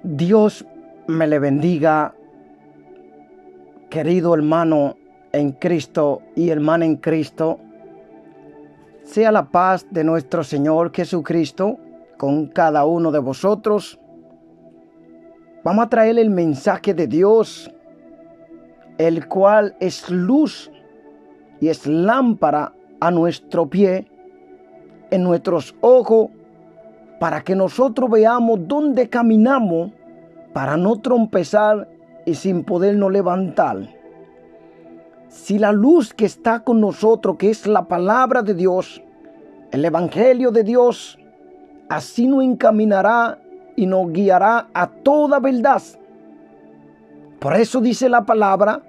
Dios me le bendiga, querido hermano en Cristo y hermana en Cristo. Sea la paz de nuestro Señor Jesucristo con cada uno de vosotros. Vamos a traer el mensaje de Dios, el cual es luz y es lámpara a nuestro pie, en nuestros ojos, para que nosotros veamos dónde caminamos, para no trompezar y sin podernos levantar. Si la luz que está con nosotros, que es la palabra de Dios, el evangelio de Dios, así nos encaminará y nos guiará a toda verdad. Por eso dice la palabra: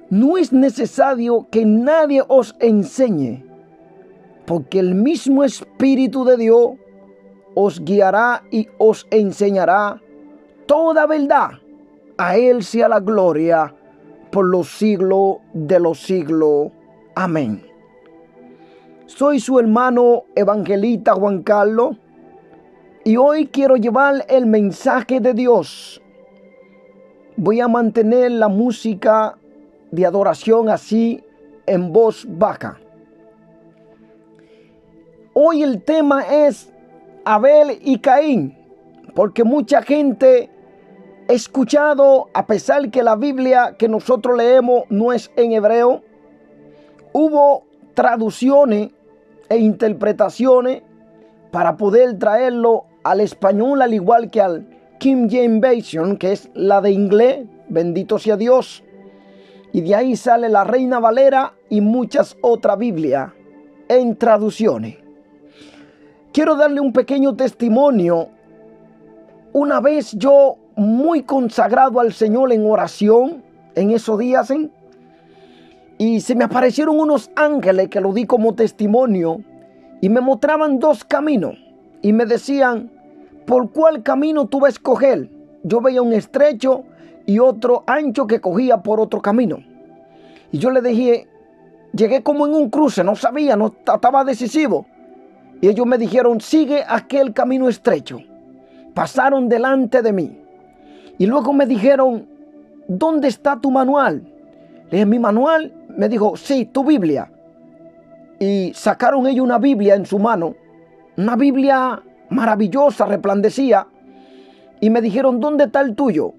no es necesario que nadie os enseñe, porque el mismo Espíritu de Dios os guiará y os enseñará toda verdad. A Él sea la gloria por los siglos de los siglos. Amén. Soy su hermano evangelista Juan Carlos, y hoy quiero llevar el mensaje de Dios. Voy a mantener la música de adoración así en voz baja. Hoy el tema es Abel y Caín, porque mucha gente ha escuchado, a pesar que la Biblia que nosotros leemos no es en hebreo, hubo traducciones e interpretaciones para poder traerlo al español, al igual que al King James Version, que es la de inglés, bendito sea Dios, y de ahí sale la Reina Valera y muchas otras Biblias en traducciones. Quiero darle un pequeño testimonio. Una vez yo, muy consagrado al Señor en oración, en esos días, y se me aparecieron unos ángeles que lo di como testimonio, y me mostraban dos caminos, y me decían: ¿por cuál camino tú vas a escoger? Yo veía un estrecho y otro ancho que cogía por otro camino. Y yo le dije, llegué como en un cruce, no sabía, no estaba decisivo. Y ellos me dijeron: sigue aquel camino estrecho. Pasaron delante de mí. Y luego me dijeron: ¿dónde está tu manual? Le dije: ¿mi manual? Me dijo: sí, tu Biblia. Y sacaron ellos una Biblia en su mano. Una Biblia maravillosa, resplandecía. Y me dijeron: ¿dónde está el tuyo?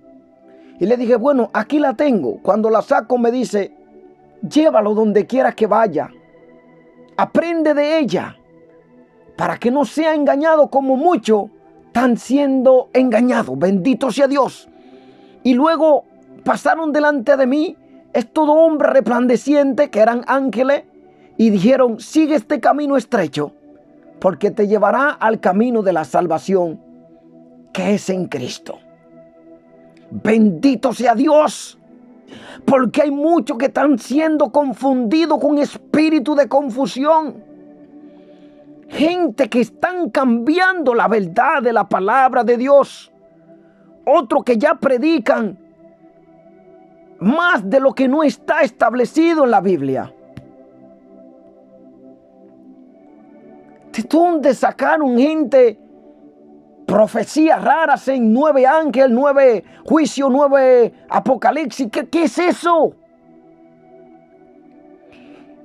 Y le dije: bueno, aquí la tengo. Cuando la saco me dice: llévalo donde quiera que vaya. Aprende de ella, para que no sea engañado como muchos están siendo engañados. Bendito sea Dios. Y luego pasaron delante de mí estos dos hombres resplandecientes que eran ángeles y dijeron: sigue este camino estrecho, porque te llevará al camino de la salvación, que es en Cristo. Bendito sea Dios, porque hay muchos que están siendo confundidos con espíritu de confusión. Gente que están cambiando la verdad de la palabra de Dios. Otros que ya predican más de lo que no está establecido en la Biblia. ¿De dónde sacaron gente profecías raras en 9 ángeles, 9 juicios, 9 apocalipsis? ¿Qué es eso?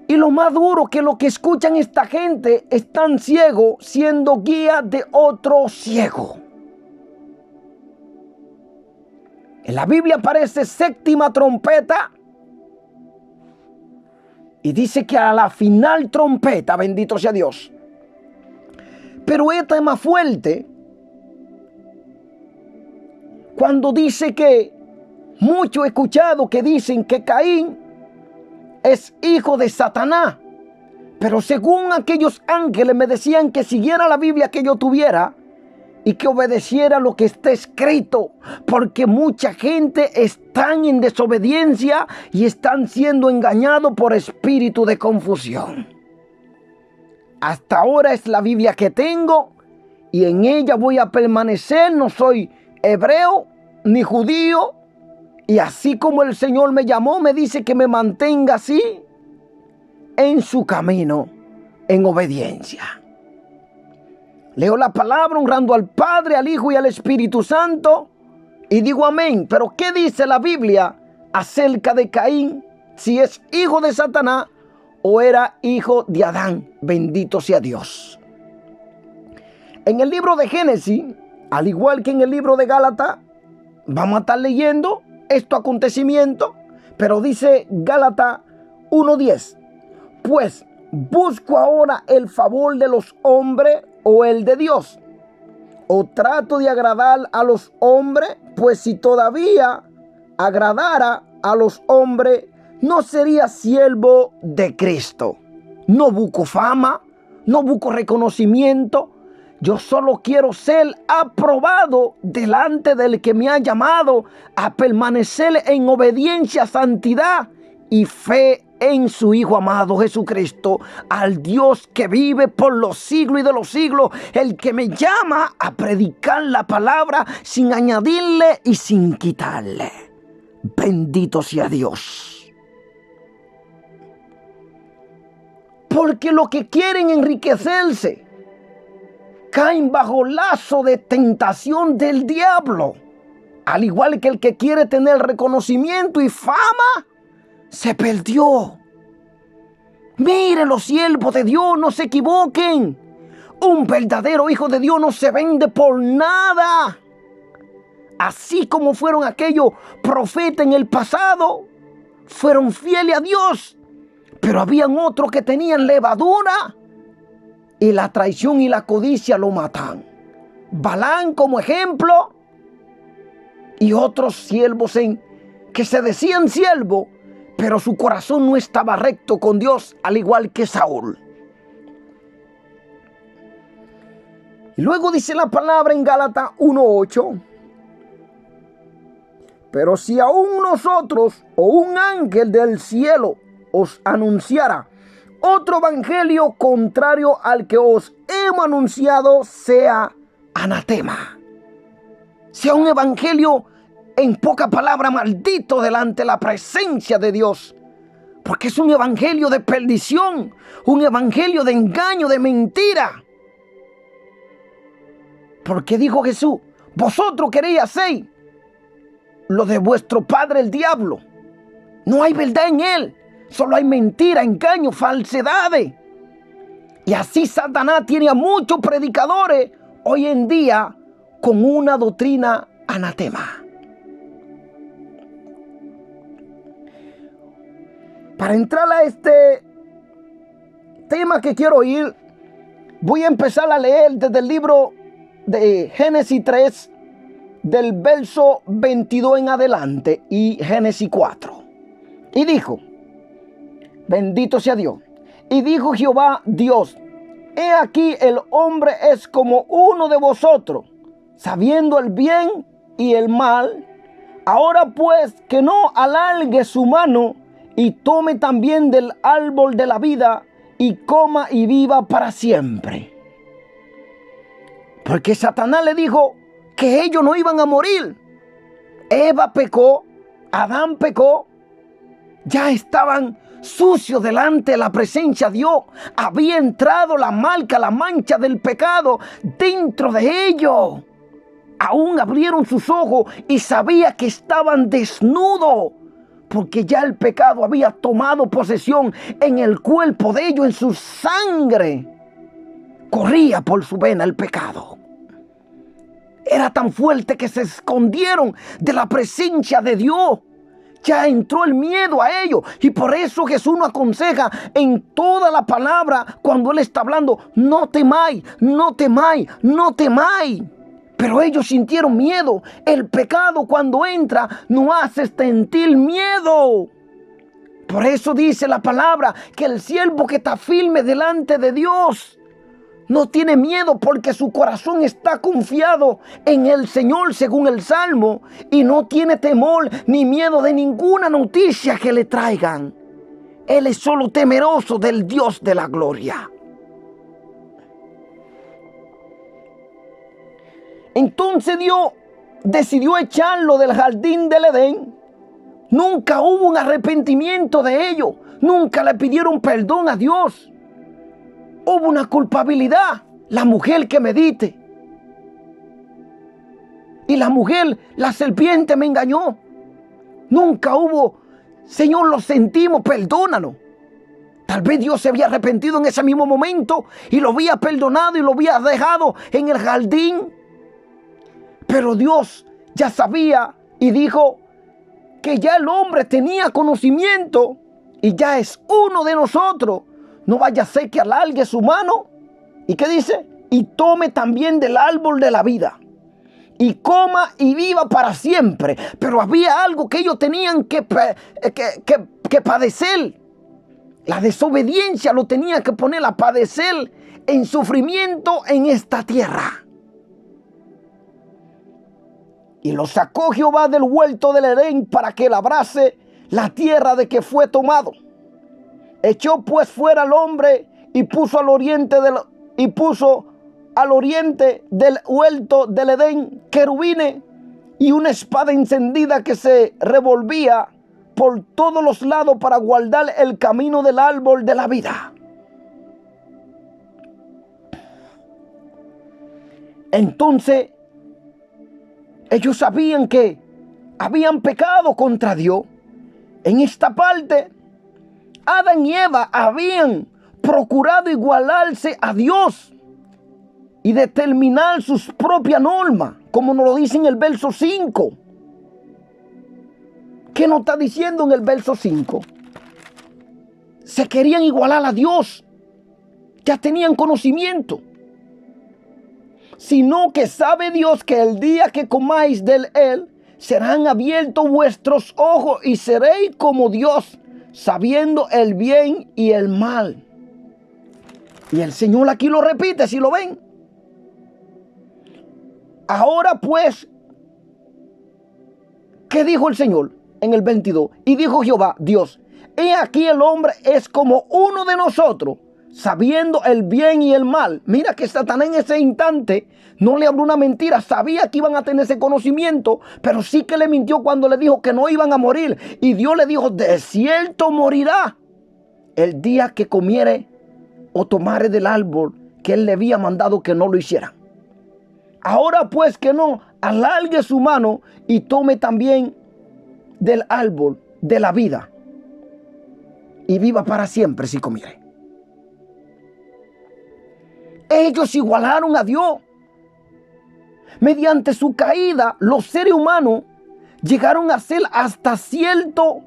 Y lo más duro, que lo que escuchan esta gente están ciegos, siendo guía de otro ciego. En la Biblia aparece séptima trompeta y dice que a la final trompeta, bendito sea Dios. Pero esta es más fuerte, cuando dice que muchos he escuchado que dicen que Caín es hijo de Satanás. Pero según aquellos ángeles me decían que siguiera la Biblia que yo tuviera y que obedeciera lo que está escrito, porque mucha gente está en desobediencia y están siendo engañados por espíritu de confusión. Hasta ahora es la Biblia que tengo y en ella voy a permanecer. No soy hebreo ni judío, y así como el Señor me llamó, me dice que me mantenga así en su camino, en obediencia. Leo la palabra honrando al Padre, al Hijo y al Espíritu Santo y digo amén. Pero ¿qué dice la Biblia acerca de Caín? Si es hijo de Satanás o era hijo de Adán. Bendito sea Dios. En el libro de Génesis, al igual que en el libro de Gálatas, vamos a estar leyendo estos acontecimientos, pero dice Gálatas 1:10, pues busco ahora el favor de los hombres o el de Dios, o trato de agradar a los hombres, pues si todavía agradara a los hombres, no sería siervo de Cristo. No busco fama, no busco reconocimiento. Yo solo quiero ser aprobado delante del que me ha llamado a permanecer en obediencia, santidad y fe en su Hijo amado Jesucristo, al Dios que vive por los siglos y de los siglos, el que me llama a predicar la palabra sin añadirle y sin quitarle. Bendito sea Dios. Porque los que quieren enriquecerse caen bajo lazo de tentación del diablo. Al igual que el que quiere tener reconocimiento y fama, se perdió. Miren los siervos de Dios, no se equivoquen. Un verdadero hijo de Dios no se vende por nada. Así como fueron aquellos profetas en el pasado, fueron fieles a Dios, pero habían otros que tenían levadura y la traición y la codicia lo matan. Balaam como ejemplo, y otros siervos que se decían siervos, pero su corazón no estaba recto con Dios, al igual que Saúl. Y luego dice la palabra en Gálatas 1:8, pero si aún nosotros o un ángel del cielo os anunciara otro evangelio contrario al que os hemos anunciado, sea anatema. Sea un evangelio, en poca palabra, maldito delante de la presencia de Dios. Porque es un evangelio de perdición, un evangelio de engaño, de mentira. Porque dijo Jesús, vosotros queréis hacer lo de vuestro padre el diablo. No hay verdad en él. Solo hay mentira, engaño, falsedades. Y así Satanás tiene a muchos predicadores hoy en día con una doctrina anatema. Para entrar a este tema que quiero ir, voy a empezar a leer desde el libro de Génesis 3, del verso 22 en adelante, y Génesis 4. Y dijo, bendito sea Dios. Y dijo Jehová Dios, he aquí el hombre es como uno de vosotros, sabiendo el bien y el mal. Ahora pues que no alargue su mano y tome también del árbol de la vida y coma y viva para siempre. Porque Satanás le dijo que ellos no iban a morir. Eva pecó, Adán pecó, ya estaban sucios delante de la presencia de Dios. Había entrado la marca, la mancha del pecado dentro de ellos. Aún abrieron sus ojos y sabía que estaban desnudos, porque ya el pecado había tomado posesión en el cuerpo de ellos, en su sangre. Corría por su vena el pecado. Era tan fuerte que se escondieron de la presencia de Dios. Ya entró el miedo a ellos. Y por eso Jesús nos aconseja en toda la palabra, cuando Él está hablando, no temáis, no temáis, no temáis. Pero ellos sintieron miedo. El pecado, cuando entra, nos hace sentir miedo. Por eso dice la palabra que el siervo que está firme delante de Dios no tiene miedo, porque su corazón está confiado en el Señor, según el Salmo, y no tiene temor ni miedo de ninguna noticia que le traigan. Él es solo temeroso del Dios de la gloria. Entonces Dios decidió echarlo del jardín del Edén. Nunca hubo un arrepentimiento de ellos. Nunca le pidieron perdón a Dios. Hubo una culpabilidad. la mujer que medite. Y la mujer, la serpiente me engañó. Nunca hubo, Señor, lo sentimos, perdónanos. Tal vez Dios se había arrepentido en ese mismo momento y lo había perdonado y lo había dejado en el jardín. Pero Dios ya sabía y dijo que ya el hombre tenía conocimiento y ya es uno de nosotros. No vaya a ser que alargue su mano. ¿Y qué dice? Y tome también del árbol de la vida y coma y viva para siempre. Pero había algo que ellos tenían que padecer. La desobediencia lo tenía que poner a padecer en sufrimiento en esta tierra. Y lo sacó Jehová del huerto del Edén para que labrase la tierra de que fue tomado. Echó pues fuera al hombre y puso al oriente del huerto del Edén querubines y una espada encendida que se revolvía por todos los lados para guardar el camino del árbol de la vida. Entonces, ellos sabían que habían pecado contra Dios. En esta parte, Adán y Eva habían procurado igualarse a Dios y determinar sus propias normas, como nos lo dice en el verso 5. ¿Qué nos está diciendo en el verso 5? Se querían igualar a Dios. Ya tenían conocimiento. Sino que sabe Dios que el día que comáis de él, serán abiertos vuestros ojos y seréis como Dios, sabiendo el bien y el mal. Y el Señor aquí lo repite, si lo ven. Ahora pues, ¿qué dijo el Señor en el 22? Y dijo Jehová, Dios, he aquí el hombre es como uno de nosotros, sabiendo el bien y el mal. Mira que Satanás en ese instante no le habló una mentira. Sabía que iban a tener ese conocimiento, pero sí que le mintió cuando le dijo que no iban a morir. Y Dios le dijo, de cierto morirá el día que comiere o tomare del árbol que él le había mandado que no lo hiciera. Ahora pues que no alargue su mano y tome también del árbol de la vida y viva para siempre si comiere. Ellos igualaron a Dios. Mediante su caída, los seres humanos llegaron a ser hasta cierto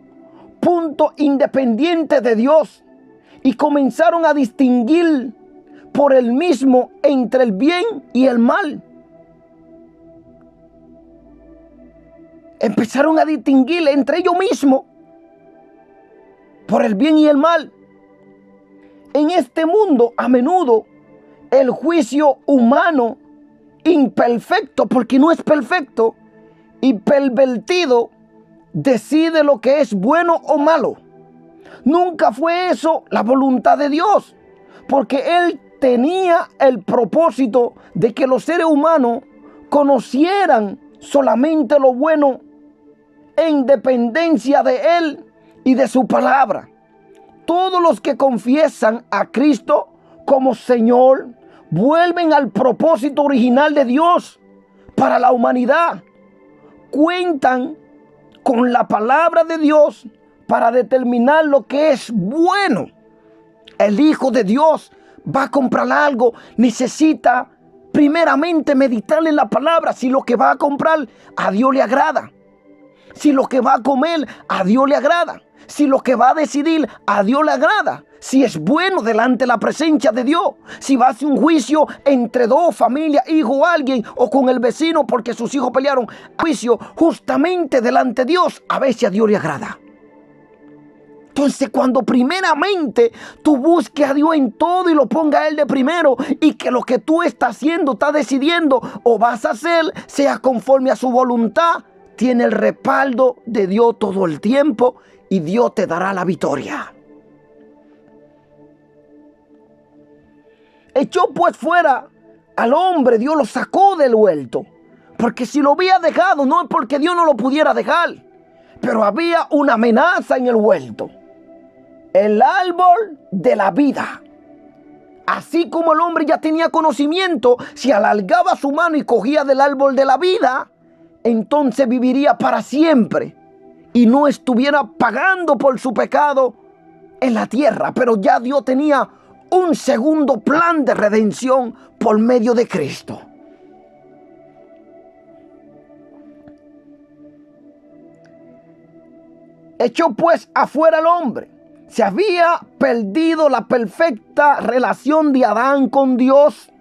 punto independientes de Dios y comenzaron a distinguir por el mismo entre el bien y el mal. Empezaron a distinguir entre ellos mismos por el bien y el mal. En este mundo, a menudo, el juicio humano imperfecto, porque no es perfecto, y pervertido, decide lo que es bueno o malo. Nunca fue eso la voluntad de Dios, porque Él tenía el propósito de que los seres humanos conocieran solamente lo bueno en dependencia de Él y de su palabra. Todos los que confiesan a Cristo como Señor vuelven al propósito original de Dios para la humanidad. Cuentan con la palabra de Dios para determinar lo que es bueno. El Hijo de Dios va a comprar algo, necesita primeramente meditar en la palabra si lo que va a comprar a Dios le agrada. Si lo que va a comer a Dios le agrada. Si lo que va a decidir a Dios le agrada. Si es bueno delante de la presencia de Dios. Si va a hacer un juicio entre dos familias, hijo o alguien, o con el vecino porque sus hijos pelearon. Juicio justamente delante de Dios. A veces a Dios le agrada. Entonces, cuando primeramente tú busques a Dios en todo y lo ponga a Él de primero, y que lo que tú estás haciendo, estás decidiendo o vas a hacer, sea conforme a su voluntad, tiene el respaldo de Dios todo el tiempo y Dios te dará la victoria. Echó pues fuera al hombre, Dios lo sacó del huerto. Porque si lo había dejado, no es porque Dios no lo pudiera dejar, pero había una amenaza en el huerto. El árbol de la vida. Así como el hombre ya tenía conocimiento, si alargaba su mano y cogía del árbol de la vida, entonces viviría para siempre y no estuviera pagando por su pecado en la tierra. Pero ya Dios tenía un segundo plan de redención por medio de Cristo. Echó pues afuera al hombre. Se había perdido la perfecta relación de Adán con Dios.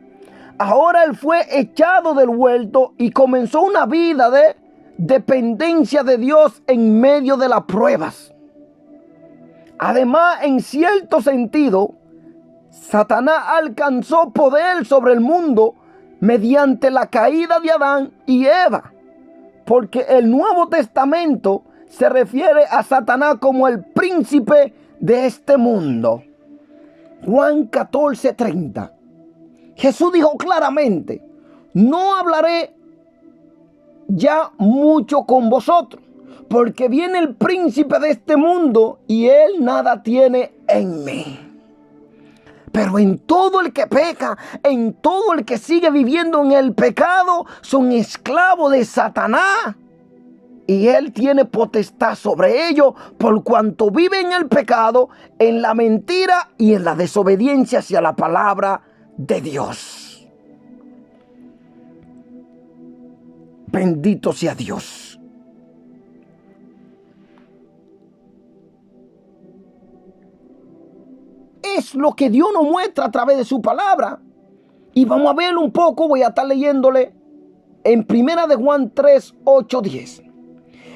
Ahora él fue echado del huerto y comenzó una vida de dependencia de Dios en medio de las pruebas. Además, en cierto sentido, Satanás alcanzó poder sobre el mundo mediante la caída de Adán y Eva, porque el Nuevo Testamento se refiere a Satanás como el príncipe de este mundo. Juan 14:30. Jesús dijo claramente: no hablaré ya mucho con vosotros, porque viene el príncipe de este mundo y él nada tiene en mí. Pero en todo el que peca, en todo el que sigue viviendo en el pecado, son esclavos de Satanás. Y él tiene potestad sobre ellos por cuanto vive en el pecado, en la mentira y en la desobediencia hacia la palabra de Dios. Bendito sea Dios. Es lo que Dios nos muestra a través de su palabra. Y vamos a verlo un poco. Voy a estar leyéndole en 1 de Juan 3, 8, 10.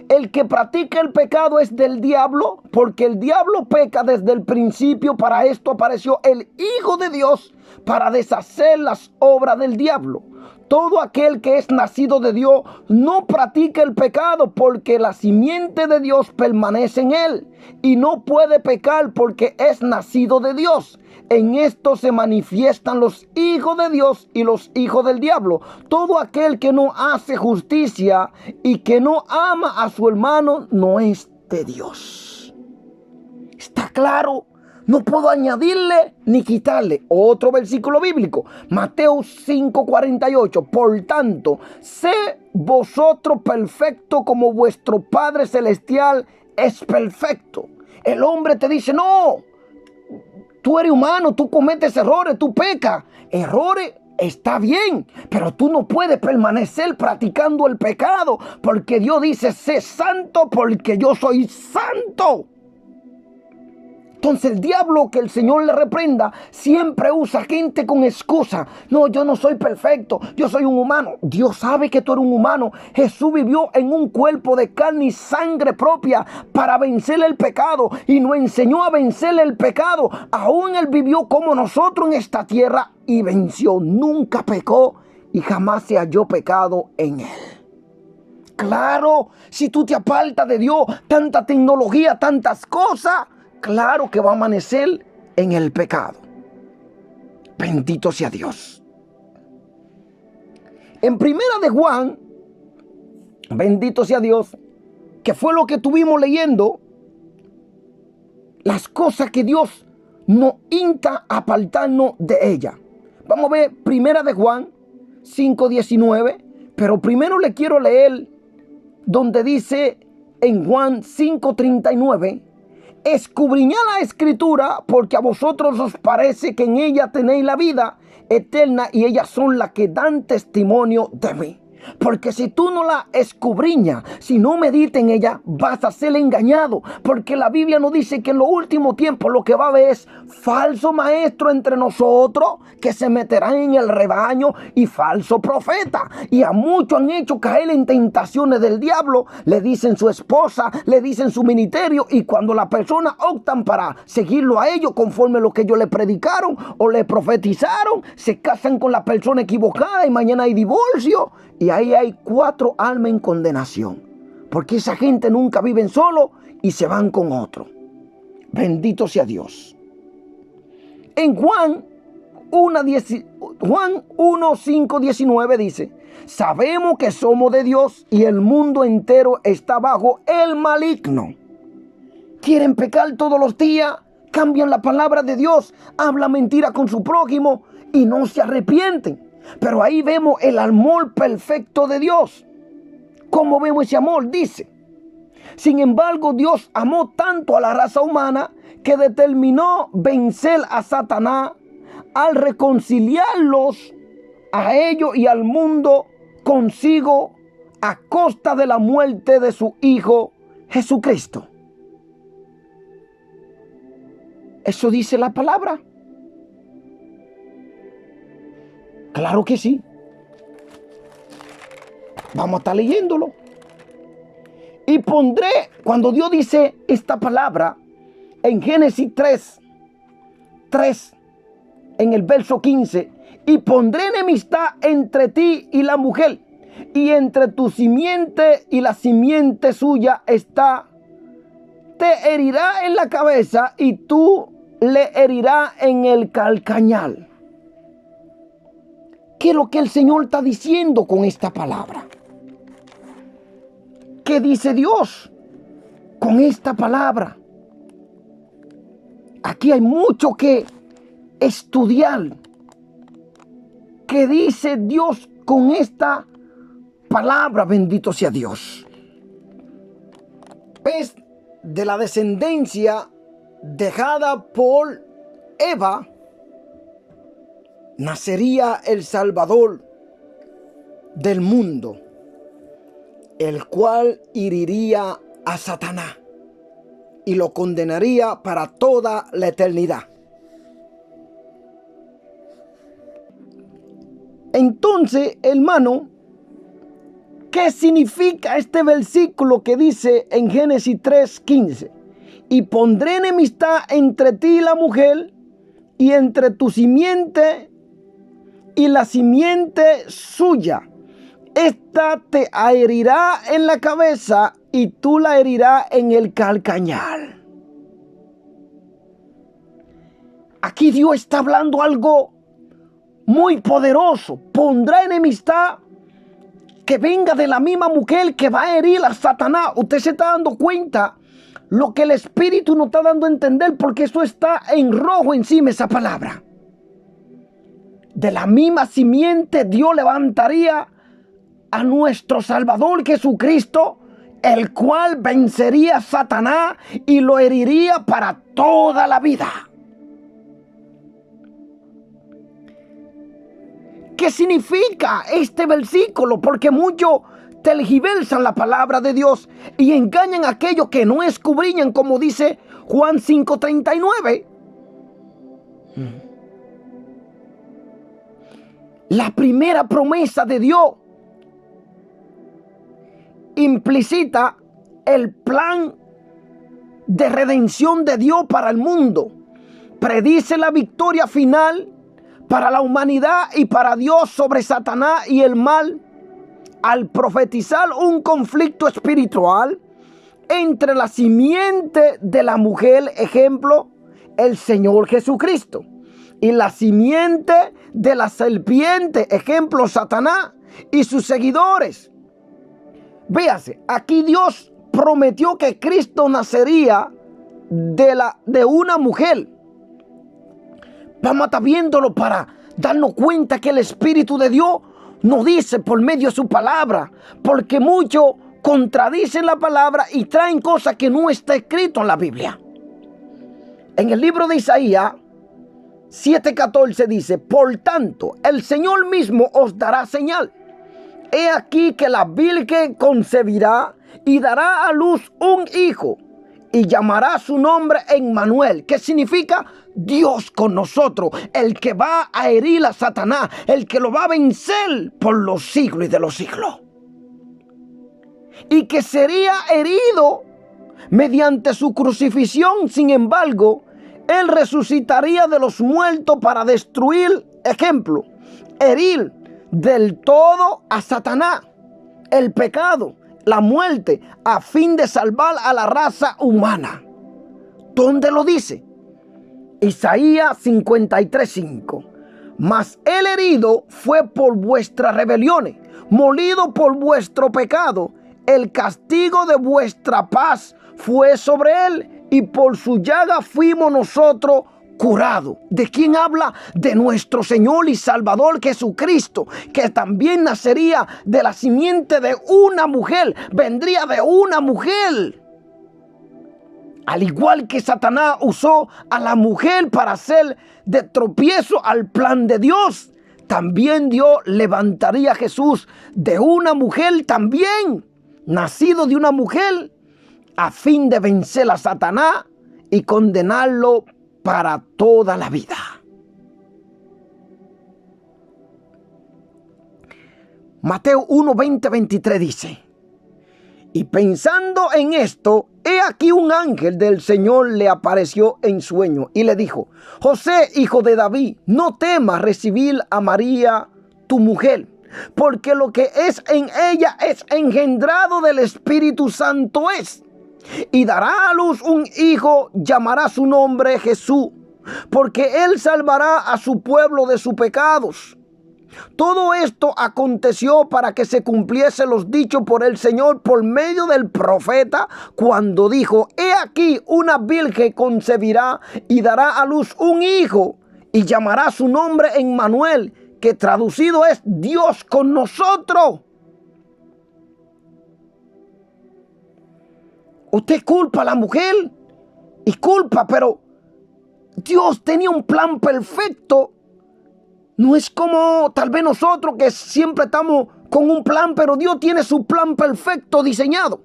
El que practica el pecado es del diablo, porque el diablo peca desde el principio. Para esto apareció el Hijo de Dios, para deshacer las obras del diablo. Todo aquel que es nacido de Dios no practica el pecado, porque la simiente de Dios permanece en él, y no puede pecar porque es nacido de Dios. En esto se manifiestan los hijos de Dios y los hijos del diablo. Todo aquel que no hace justicia y que no ama a su hermano no es de Dios. ¿Está claro? No puedo añadirle ni quitarle. Otro versículo bíblico, Mateo 5:48. Por tanto, sé vosotros perfectos como vuestro Padre Celestial es perfecto. El hombre te dice: no, tú eres humano, tú cometes errores, tú pecas. Errores, está bien, pero tú no puedes permanecer practicando el pecado, porque Dios dice: sé santo porque yo soy santo. Entonces el diablo, que el Señor le reprenda, siempre usa gente con excusa. No, yo no soy perfecto, yo soy un humano. Dios sabe que tú eres un humano. Jesús vivió en un cuerpo de carne y sangre propia para vencer el pecado, y nos enseñó a vencer el pecado. Aún él vivió como nosotros en esta tierra y venció. Nunca pecó y jamás se halló pecado en él. Claro, si tú te apartas de Dios, tanta tecnología, tantas cosas, claro que va a amanecer en el pecado. Bendito sea Dios. En 1 de Juan, bendito sea Dios, que fue lo que estuvimos leyendo, las cosas que Dios nos insta a apartarnos de ella. Vamos a ver 1 de Juan 5:19, pero primero le quiero leer donde dice en Juan 5:39: escudriñad la escritura, porque a vosotros os parece que en ella tenéis la vida eterna, y ellas son las que dan testimonio de mí. Porque si tú no la escudriñas, si no meditas en ella, vas a ser engañado. Porque la Biblia nos dice que en los últimos tiempos lo que va a haber es falso maestro entre nosotros, que se meterán en el rebaño, y falso profeta. Y a muchos han hecho caer en tentaciones del diablo. Le dicen su esposa, le dicen su ministerio, y cuando las personas optan para seguirlo a ellos conforme lo que ellos le predicaron o le profetizaron, se casan con la persona equivocada y mañana hay divorcio. Y ahí hay 4 almas en condenación, porque esa gente nunca viven solo y se van con otro. Bendito sea Dios. En Juan 1:5-19 dice: sabemos que somos de Dios y el mundo entero está bajo el maligno. ¿Quieren pecar todos los días? cambian la palabra de Dios, hablan mentira con su prójimo y no se arrepienten. Pero ahí vemos el amor perfecto de Dios. ¿Cómo vemos ese amor? Dice: sin embargo, Dios amó tanto a la raza humana que determinó vencer a Satanás al reconciliarlos a ellos y al mundo consigo a costa de la muerte de su Hijo Jesucristo. ¿Eso dice la palabra? Claro que sí. Vamos a estar leyéndolo. Y pondré, cuando Dios dice esta palabra en Génesis 3, en el verso 15, y pondré enemistad entre ti y la mujer, y entre tu simiente y la simiente suya te herirá en la cabeza y tú le herirás en el calcañar. ¿Qué es lo que el Señor está diciendo con esta palabra? ¿Qué dice Dios con esta palabra? Aquí hay mucho que estudiar. ¿Qué dice Dios con esta palabra? Bendito sea Dios. Es de la descendencia dejada por Eva, nacería el Salvador del mundo, el cual heriría a Satanás y lo condenaría para toda la eternidad. Entonces, hermano, ¿qué significa este versículo que dice en Génesis 3:15? Y pondré enemistad entre ti y la mujer, y entre tu simiente y la simiente suya. Esta te herirá en la cabeza y tú la herirás en el calcañar. Aquí Dios está hablando algo muy poderoso. Pondrá enemistad que venga de la misma mujer que va a herir a Satanás. Usted se está dando cuenta lo que el Espíritu nos está dando a entender, porque eso está en rojo encima, esa palabra. De la misma simiente Dios levantaría a nuestro Salvador Jesucristo, el cual vencería a Satanás y lo heriría para toda la vida. ¿Qué significa este versículo? Porque muchos tergiversan la palabra de Dios y engañan a aquellos que no escudriñan, como dice Juan 5:39. La primera promesa de Dios implicita el plan de redención de Dios para el mundo. Predice la victoria final para la humanidad y para Dios sobre Satanás y el mal, al profetizar un conflicto espiritual entre la simiente de la mujer, ejemplo, el Señor Jesucristo, y la simiente de la serpiente, ejemplo, Satanás y sus seguidores. Véase, aquí Dios prometió que Cristo nacería de una mujer. Vamos a estar viéndolo para darnos cuenta que el Espíritu de Dios nos dice por medio de su palabra, porque muchos contradicen la palabra y traen cosas que no está escrito en la Biblia. En el libro de Isaías 7:14 dice: por tanto, el Señor mismo os dará señal. He aquí que la Virgen concebirá y dará a luz un hijo, y llamará su nombre Emmanuel, que significa Dios con nosotros, el que va a herir a Satanás, el que lo va a vencer por los siglos y de los siglos. Y que sería herido mediante su crucifixión. Sin embargo, él resucitaría de los muertos para destruir, ejemplo, herir del todo a Satanás, el pecado, la muerte, a fin de salvar a la raza humana. ¿Dónde lo dice? Isaías 53:5. Mas el herido fue por vuestras rebeliones, molido por vuestro pecado. El castigo de vuestra paz fue sobre él, y por su llaga fuimos nosotros curados. ¿De quién habla? De nuestro Señor y Salvador Jesucristo, que también nacería de la simiente de una mujer, vendría de una mujer. Al igual que Satanás usó a la mujer para hacer de tropiezo al plan de Dios, también Dios levantaría a Jesús de una mujer también, nacido de una mujer, a fin de vencer a Satanás y condenarlo para toda la vida. Mateo 1, 20, 23 dice: y pensando en esto, he aquí un ángel del Señor le apareció en sueño y le dijo: José, hijo de David, no temas recibir a María, tu mujer, porque lo que es en ella es engendrado del Espíritu Santo es. Y dará a luz un hijo, llamará su nombre Jesús, porque él salvará a su pueblo de sus pecados. Todo esto aconteció para que se cumpliese los dichos por el Señor por medio del profeta, cuando dijo: he aquí una virgen concebirá y dará a luz un hijo, y llamará su nombre Emmanuel, que traducido es Dios con nosotros. Usted culpa a la mujer y culpa, pero Dios tenía un plan perfecto. No es como tal vez nosotros que siempre estamos con un plan, pero Dios tiene su plan perfecto diseñado.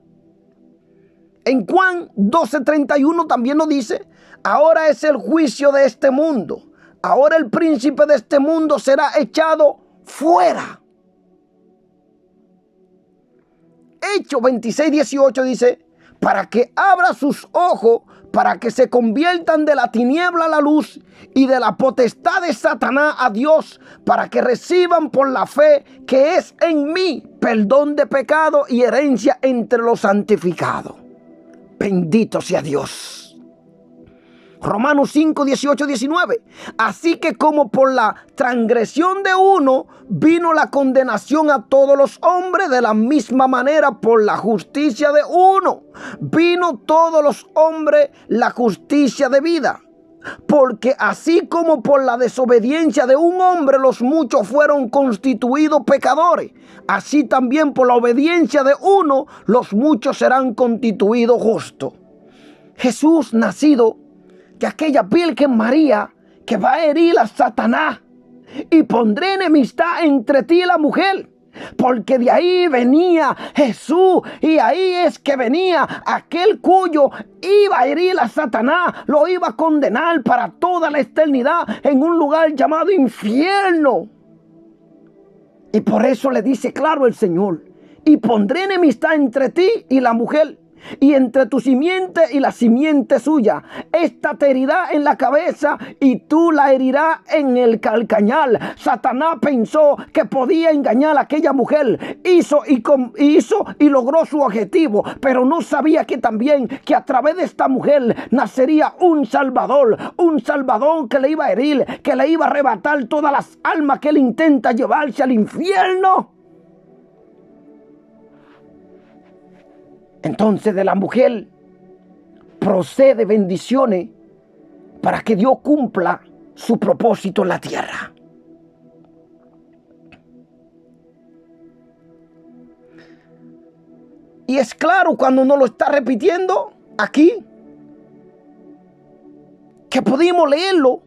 En Juan 12:31 también nos dice: ahora es el juicio de este mundo. Ahora el príncipe de este mundo será echado fuera. Hechos 26:18 dice: para que abra sus ojos, para que se conviertan de la tiniebla a la luz y de la potestad de Satanás a Dios, para que reciban por la fe que es en mí perdón de pecado y herencia entre los santificados. Bendito sea Dios. Romanos 5, 18, 19. Así que como por la transgresión de uno vino la condenación a todos los hombres, de la misma manera por la justicia de uno vino todos los hombres la justicia de vida. Porque así como por la desobediencia de un hombre los muchos fueron constituidos pecadores, así también por la obediencia de uno los muchos serán constituidos justos. Jesús, nacido de aquella Virgen María, que va a herir a Satanás, y pondré enemistad entre ti y la mujer, porque de ahí venía Jesús, y ahí es que venía aquel cuyo iba a herir a Satanás, lo iba a condenar para toda la eternidad en un lugar llamado infierno. Y por eso le dice claro el Señor: y pondré enemistad entre ti y la mujer, y entre tu simiente y la simiente suya. Esta te herirá en la cabeza y tú la herirás en el calcañar. Satanás pensó que podía engañar a aquella mujer. Hizo y logró su objetivo, pero no sabía que también que a través de esta mujer nacería un salvador que le iba a herir, que le iba a arrebatar todas las almas que él intenta llevarse al infierno. Entonces de la mujer procede bendiciones para que Dios cumpla su propósito en la tierra. Y es claro cuando uno lo está repitiendo aquí, que pudimos leerlo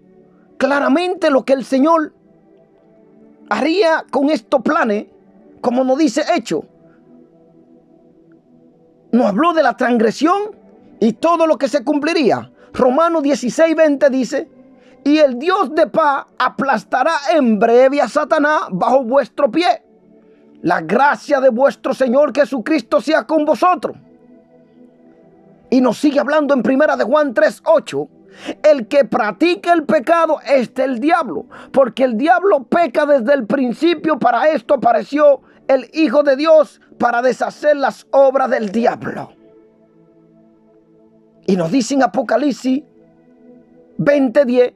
claramente lo que el Señor haría con estos planes, como nos dice Hechos. Nos habló de la transgresión y todo lo que se cumpliría. Romanos 16:20 dice: y el Dios de paz aplastará en breve a Satanás bajo vuestro pie. La gracia de vuestro Señor Jesucristo sea con vosotros. Y nos sigue hablando en 1 de Juan 3:8. El que practica el pecado es del diablo, porque el diablo peca desde el principio. Para esto apareció el Hijo de Dios, para deshacer las obras del diablo. Y nos dice en Apocalipsis 20:10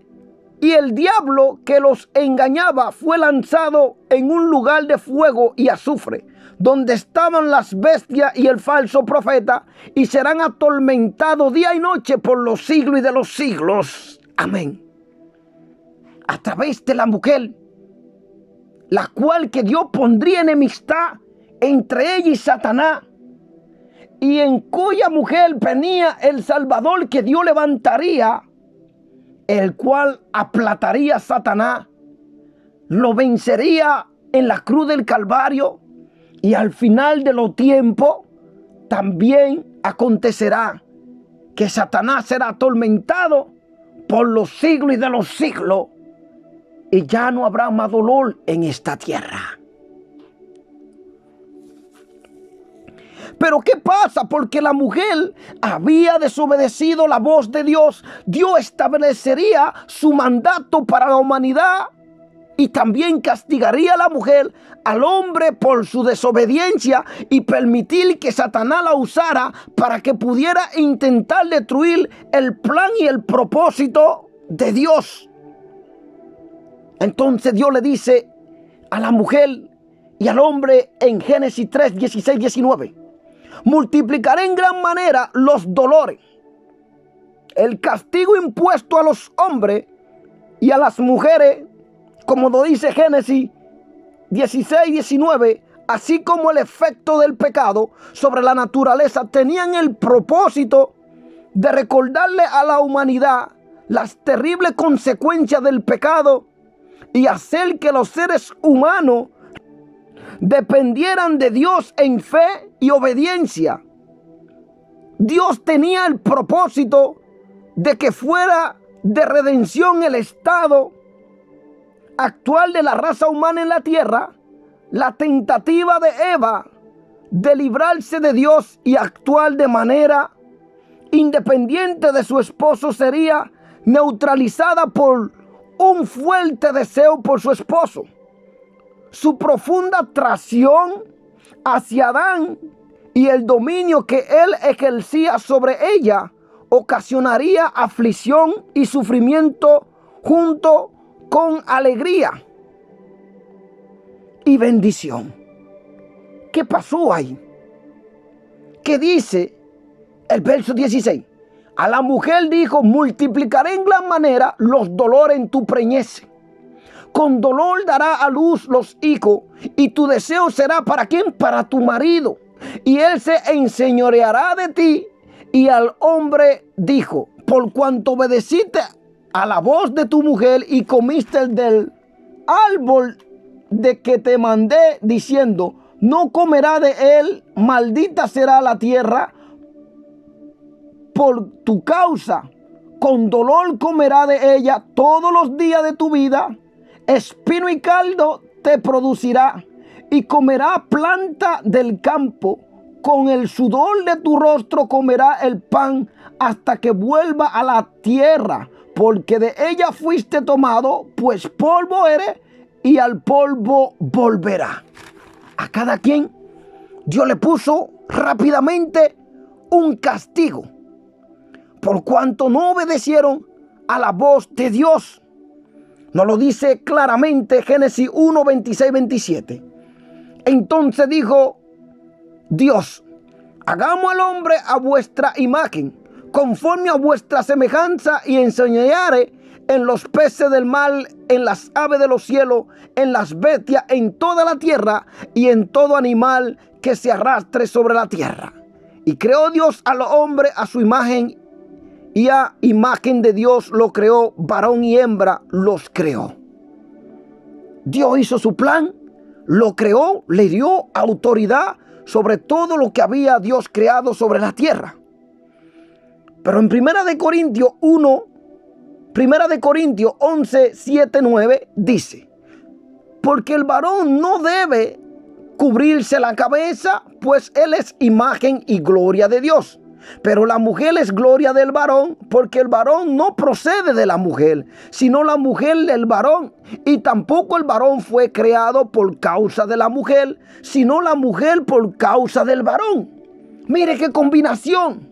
Y el diablo que los engañaba fue lanzado en un lugar de fuego y azufre, donde estaban las bestias y el falso profeta, y serán atormentados día y noche por los siglos y de los siglos. Amén. A través de la mujer, la cual que Dios pondría enemistad entre ella y Satanás, y en cuya mujer venía el Salvador que Dios levantaría, el cual aplataría a Satanás, lo vencería en la cruz del Calvario, y al final de los tiempos también acontecerá que Satanás será atormentado por los siglos y de los siglos, y ya no habrá más dolor en esta tierra. Pero ¿qué pasa? Porque la mujer había desobedecido la voz de Dios. Dios establecería su mandato para la humanidad y también castigaría a la mujer, al hombre, por su desobediencia y permitir que Satanás la usara para que pudiera intentar destruir el plan y el propósito de Dios. Entonces Dios le dice a la mujer y al hombre en Génesis 3, 16, 19. Multiplicaré en gran manera los dolores, el castigo impuesto a los hombres y a las mujeres, como lo dice Génesis 16, 19, así como el efecto del pecado sobre la naturaleza, tenían el propósito de recordarle a la humanidad las terribles consecuencias del pecado y hacer que los seres humanos dependieran de Dios en fe y obediencia. Dios tenía el propósito de que fuera de redención el estado actual de la raza humana en la tierra. La tentativa de Eva de librarse de Dios y actuar de manera independiente de su esposo sería neutralizada por un fuerte deseo por su esposo. Su profunda atracción hacia Adán y el dominio que él ejercía sobre ella ocasionaría aflicción y sufrimiento junto con alegría y bendición. ¿Qué pasó ahí? ¿Qué dice el verso 16? A la mujer dijo: multiplicaré en gran manera los dolores en tu preñez. Con dolor dará a luz los hijos, y tu deseo será ¿para quién? Para tu marido, y él se enseñoreará de ti. Y al hombre dijo: por cuanto obedeciste a la voz de tu mujer y comiste del árbol de que te mandé, diciendo: no comerá de él, maldita será la tierra por tu causa, con dolor comerá de ella todos los días de tu vida. Espino y caldo te producirá, y comerá planta del campo. Con el sudor de tu rostro comerá el pan hasta que vuelva a la tierra, porque de ella fuiste tomado, pues polvo eres y al polvo volverá. A cada quien Dios le puso rápidamente un castigo, por cuanto no obedecieron a la voz de Dios. Nos lo dice claramente Génesis 1, 26, 27. Entonces dijo Dios: hagamos al hombre a vuestra imagen, conforme a vuestra semejanza, y enseñaré en los peces del mar, en las aves de los cielos, en las bestias, en toda la tierra, y en todo animal que se arrastre sobre la tierra. Y creó Dios al hombre a su imagen, y a imagen de Dios lo creó, varón y hembra los creó. Dios hizo su plan, lo creó, le dio autoridad sobre todo lo que había Dios creado sobre la tierra. Pero en 1 Corintios 11, 7, 9 dice: porque el varón no debe cubrirse la cabeza, pues él es imagen y gloria de Dios. Pero la mujer es gloria del varón, porque el varón no procede de la mujer, sino la mujer del varón. Y tampoco el varón fue creado por causa de la mujer, sino la mujer por causa del varón. Mire qué combinación.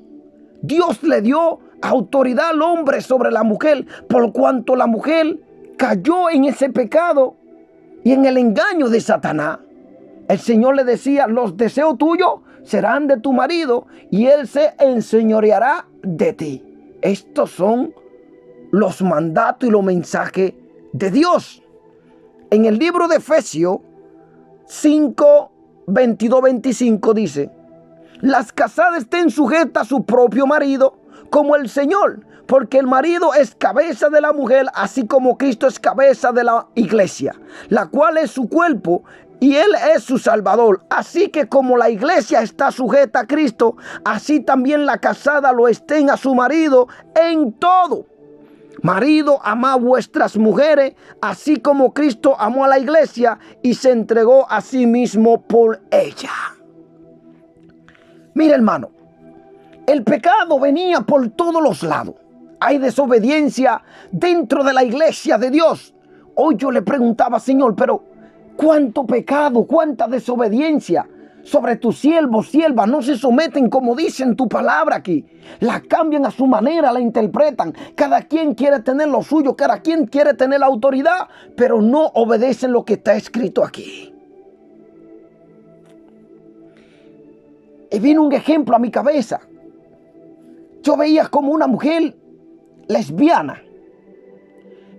Dios le dio autoridad al hombre sobre la mujer, por cuanto la mujer cayó en ese pecado y en el engaño de Satanás. El Señor le decía: los deseos tuyos serán de tu marido y él se enseñoreará de ti. Estos son los mandatos y los mensajes de Dios. En el libro de Efesios 5, 22, 25 dice: las casadas estén sujetas a su propio marido como el Señor, porque el marido es cabeza de la mujer, así como Cristo es cabeza de la iglesia, la cual es su cuerpo y él es su salvador. Así que como la iglesia está sujeta a Cristo, así también la casada lo estén a su marido en todo. Marido, amad vuestras mujeres, así como Cristo amó a la iglesia y se entregó a sí mismo por ella. Mira, hermano, el pecado venía por todos los lados. Hay desobediencia dentro de la iglesia de Dios. Hoy yo le preguntaba: Señor, pero ¿cuánto pecado, cuánta desobediencia sobre tus siervos, siervas? No se someten como dicen tu palabra aquí. La cambian a su manera, la interpretan. Cada quien quiere tener lo suyo, cada quien quiere tener la autoridad, pero no obedecen lo que está escrito aquí. Y vino un ejemplo a mi cabeza. Yo veía como una mujer lesbiana.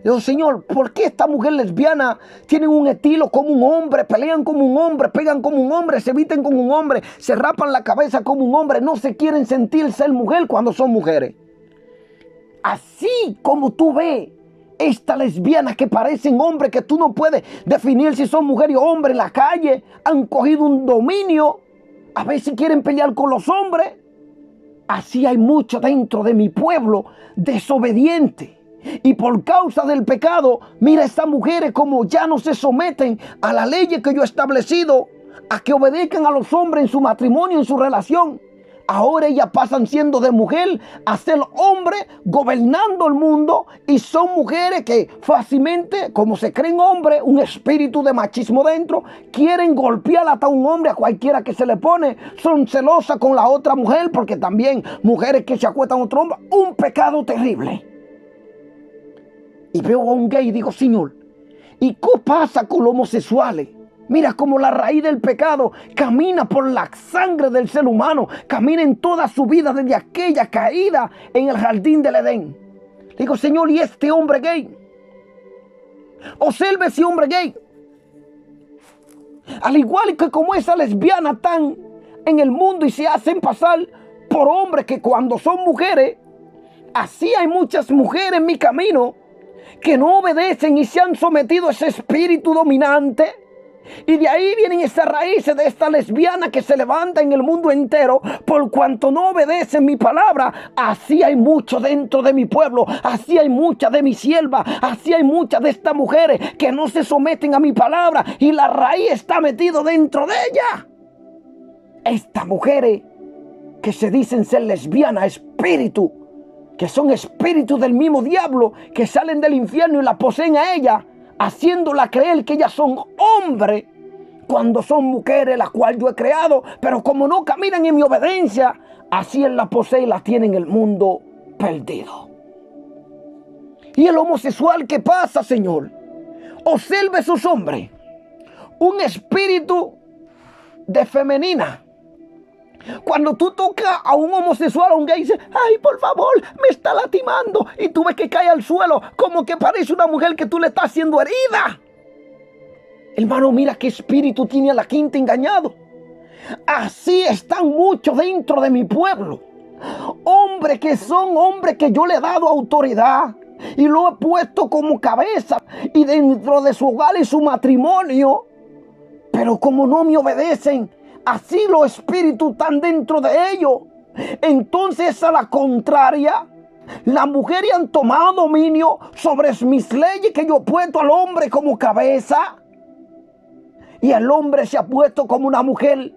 Digo: Señor, ¿por qué esta mujer lesbiana tienen un estilo como un hombre, pelean como un hombre, pegan como un hombre, se visten como un hombre, se rapan la cabeza como un hombre, no se quieren sentir ser mujer cuando son mujeres? Así como tú ves estas lesbianas que parecen hombres, que tú no puedes definir si son mujer o hombre, en la calle han cogido un dominio, a veces quieren pelear con los hombres. Así hay mucho dentro de mi pueblo desobediente. Y por causa del pecado, mira, estas mujeres como ya no se someten a la ley que yo he establecido, a que obedezcan a los hombres en su matrimonio, en su relación. Ahora ellas pasan siendo de mujer a ser hombre, gobernando el mundo, y son mujeres que fácilmente, como se creen hombres, un espíritu de machismo dentro, quieren golpear hasta un hombre, a cualquiera que se le pone. Son celosas con la otra mujer, porque también mujeres que se acuestan a otro hombre, un pecado terrible. Y veo a un gay y digo: Señor, ¿y qué pasa con los homosexuales? Mira cómo la raíz del pecado camina por la sangre del ser humano, camina en toda su vida desde aquella caída en el jardín del Edén. Digo: Señor, ¿y este hombre gay? Observe ese hombre gay. Al igual que como esa lesbiana están en el mundo y se hacen pasar por hombres que cuando son mujeres, así hay muchas mujeres en mi camino que no obedecen y se han sometido a ese espíritu dominante. Y de ahí vienen esas raíces de esta lesbiana que se levanta en el mundo entero por cuanto no obedecen mi palabra. Así hay mucho dentro de mi pueblo, así hay muchas de mis siervas, así hay muchas de estas mujeres que no se someten a mi palabra y la raíz está metida dentro de ella. Estas mujeres que se dicen ser lesbianas, espíritu, que son espíritus del mismo diablo, que salen del infierno y la poseen a ella, haciéndola creer que ellas son hombres cuando son mujeres, las cuales yo he creado, pero como no caminan en mi obediencia, así él la posee y la tiene en el mundo perdido. Y el homosexual, ¿qué pasa, Señor? Observe esos hombres, un espíritu de femenina. Cuando tú tocas a un homosexual, a un gay, dice: ay, por favor, me está lastimando. Y tú ves que cae al suelo como que parece una mujer que tú le estás haciendo herida. Hermano, mira qué espíritu tiene a la quinta engañado. Así están muchos dentro de mi pueblo. Hombres que son hombres que yo le he dado autoridad y lo he puesto como cabeza y dentro de su hogar y su matrimonio. Pero como no me obedecen, así los espíritus están dentro de ellos. Entonces, a la contraria, las mujeres han tomado dominio sobre mis leyes que yo he puesto al hombre como cabeza. Y el hombre se ha puesto como una mujer.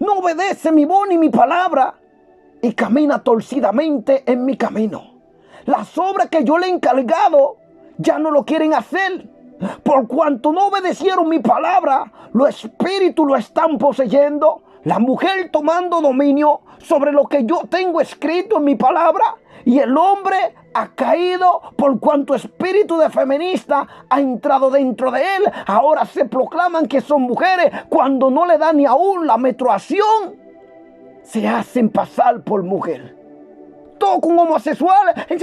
No obedece mi voz ni mi palabra. Y camina torcidamente en mi camino. Las obras que yo le he encargado ya no lo quieren hacer. Por cuanto no obedecieron mi palabra, los espíritus lo están poseyendo. La mujer tomando dominio sobre lo que yo tengo escrito en mi palabra. Y el hombre ha caído por cuanto espíritu de feminista ha entrado dentro de él. Ahora se proclaman que son mujeres cuando no le dan ni aún la menstruación. Se hacen pasar por mujer. Todo con homosexuales. Ay,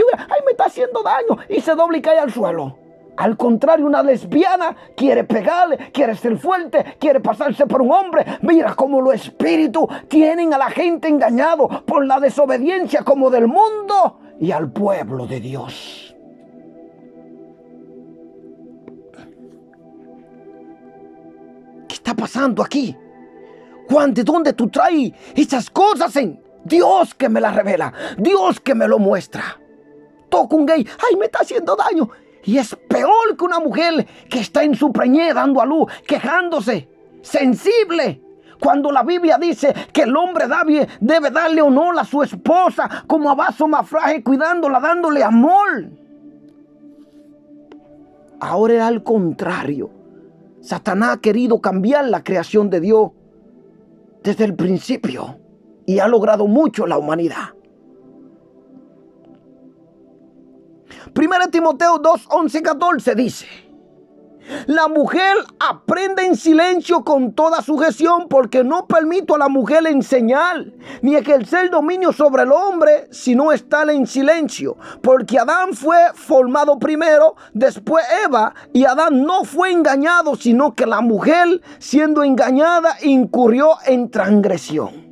me está haciendo daño. Y se dobla y cae al suelo. Al contrario, una lesbiana quiere pegarle, quiere ser fuerte, quiere pasarse por un hombre. Mira cómo los espíritus tienen a la gente engañado por la desobediencia como del mundo y al pueblo de Dios. ¿Qué está pasando aquí? Juan, ¿de dónde tú traes esas cosas? Dios que me las revela, Dios que me lo muestra. Toco un gay, ay, me está haciendo daño. Y es peor que una mujer que está en su preñez dando a luz, quejándose, sensible. Cuando la Biblia dice que el hombre debe darle honor a su esposa como a vaso más frágil, cuidándola, dándole amor. Ahora es al contrario. Satanás ha querido cambiar la creación de Dios desde el principio y ha logrado mucho en la humanidad. 1 Timoteo 2, 11, 14 dice: la mujer aprende en silencio con toda sujeción, porque no permito a la mujer enseñar ni ejercer dominio sobre el hombre, sino estar en silencio. Porque Adán fue formado primero, después Eva, y Adán no fue engañado, sino que la mujer, siendo engañada, incurrió en transgresión.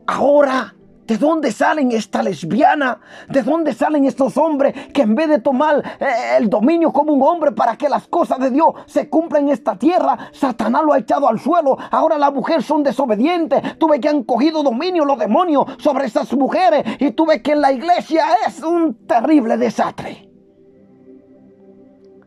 Ahora, ¿de dónde salen estas lesbianas? ¿De dónde salen estos hombres que en vez de tomar el dominio como un hombre para que las cosas de Dios se cumplan en esta tierra, Satanás lo ha echado al suelo? Ahora las mujeres son desobedientes. Tú ves que han cogido dominio los demonios sobre esas mujeres, y tú ves que en la iglesia es un terrible desastre.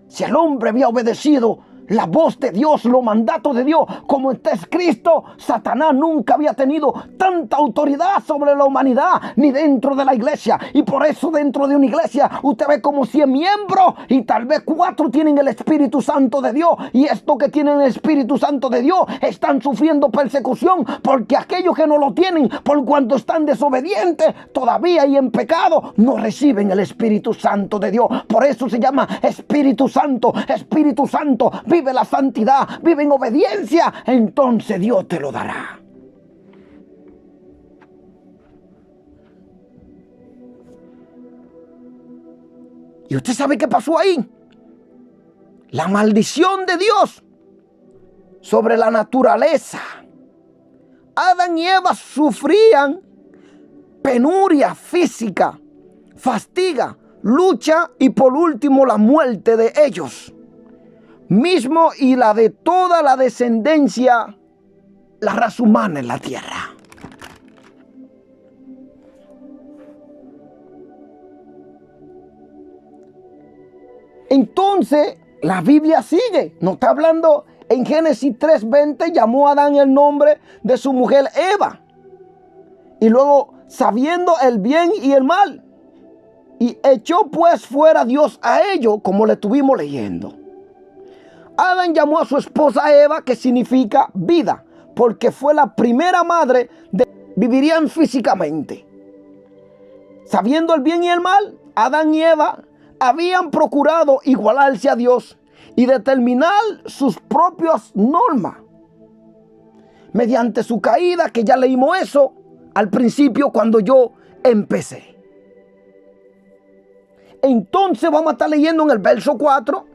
Si el hombre había obedecido la voz de Dios, los mandatos de Dios, como está escrito, Satanás nunca había tenido tanta autoridad sobre la humanidad, ni dentro de la iglesia. Y por eso dentro de una iglesia usted ve como 100 miembros y tal vez 4 tienen el Espíritu Santo de Dios. Y estos que tienen el Espíritu Santo de Dios están sufriendo persecución, porque aquellos que no lo tienen, por cuanto están desobedientes todavía y en pecado, no reciben el Espíritu Santo de Dios. Por eso se llama Espíritu Santo. Espíritu Santo, vive la santidad, vive en obediencia, entonces Dios te lo dará. ¿Y usted sabe qué pasó ahí? La maldición de Dios sobre la naturaleza. Adán y Eva sufrían penuria física, fatiga, lucha y por último la muerte de ellos mismo y la de toda la descendencia, la raza humana en la tierra. Entonces la Biblia sigue, nos está hablando en Génesis 3:20, llamó a Adán el nombre de su mujer Eva, y luego sabiendo el bien y el mal, y echó pues fuera Dios a ellos, como le estuvimos leyendo. Adán llamó a su esposa Eva, que significa vida, porque fue la primera madre de vivirían físicamente. Sabiendo el bien y el mal, Adán y Eva habían procurado igualarse a Dios y determinar sus propias normas. Mediante su caída, que ya leímos eso al principio cuando yo empecé. Entonces vamos a estar leyendo en el verso 4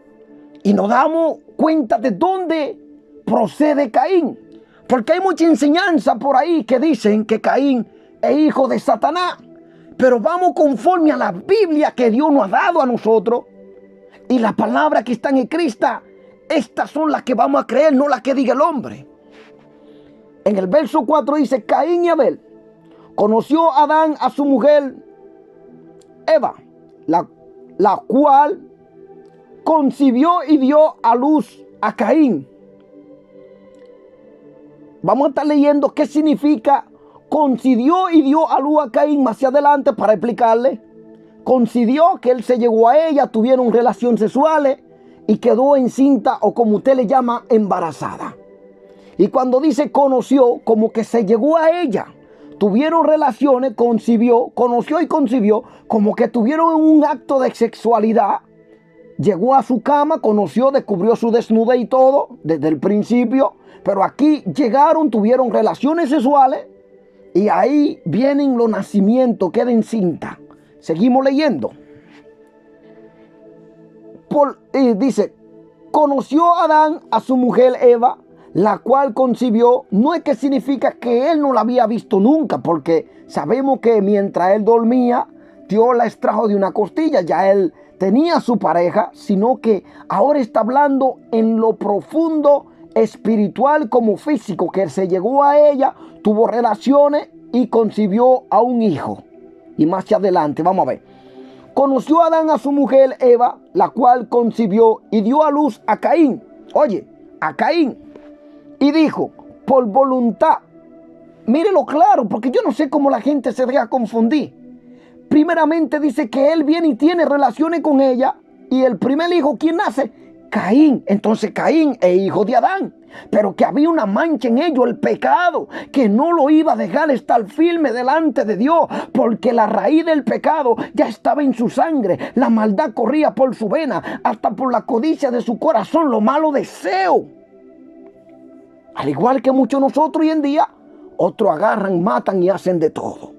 y nos damos cuenta de dónde procede Caín. Porque hay mucha enseñanza por ahí que dicen que Caín es hijo de Satanás. Pero vamos conforme a la Biblia que Dios nos ha dado a nosotros. Y las palabras que están escritas, estas son las que vamos a creer, no las que diga el hombre. En el verso 4 dice: Caín y Abel. Conoció Adán a su mujer Eva, la cual concibió y dio a luz a Caín. Vamos a estar leyendo qué significa concibió y dio a luz a Caín más adelante para explicarle. Concibió que él se llegó a ella, tuvieron relaciones sexuales y quedó encinta, o como usted le llama, embarazada. Y cuando dice conoció, como que se llegó a ella, tuvieron relaciones, conoció y concibió, como que tuvieron un acto de sexualidad. Llegó a su cama, conoció, descubrió su desnudez y todo, desde el principio. Pero aquí llegaron, tuvieron relaciones sexuales y ahí vienen los nacimientos, queda encinta. Seguimos leyendo. Dice, conoció Adán a su mujer Eva, la cual concibió. No es que significa que él no la había visto nunca, porque sabemos que mientras él dormía, Dios la extrajo de una costilla, ya él tenía su pareja, sino que ahora está hablando en lo profundo espiritual como físico, que él se llegó a ella, tuvo relaciones y concibió a un hijo. Y más adelante, vamos a ver. Conoció Adán a su mujer Eva, la cual concibió y dio a luz a Caín. Oye, a Caín. Y dijo, por voluntad. Mírelo claro, porque yo no sé cómo la gente se deja confundir. Primeramente dice que él viene y tiene relaciones con ella. Y el primer hijo, ¿quién nace? Caín. Entonces Caín es hijo de Adán. Pero que había una mancha en ello, el pecado, que no lo iba a dejar estar firme delante de Dios, porque la raíz del pecado ya estaba en su sangre. La maldad corría por su vena, hasta por la codicia de su corazón, lo malo deseo. Al igual que muchos de nosotros hoy en día, otros agarran, matan y hacen de todo.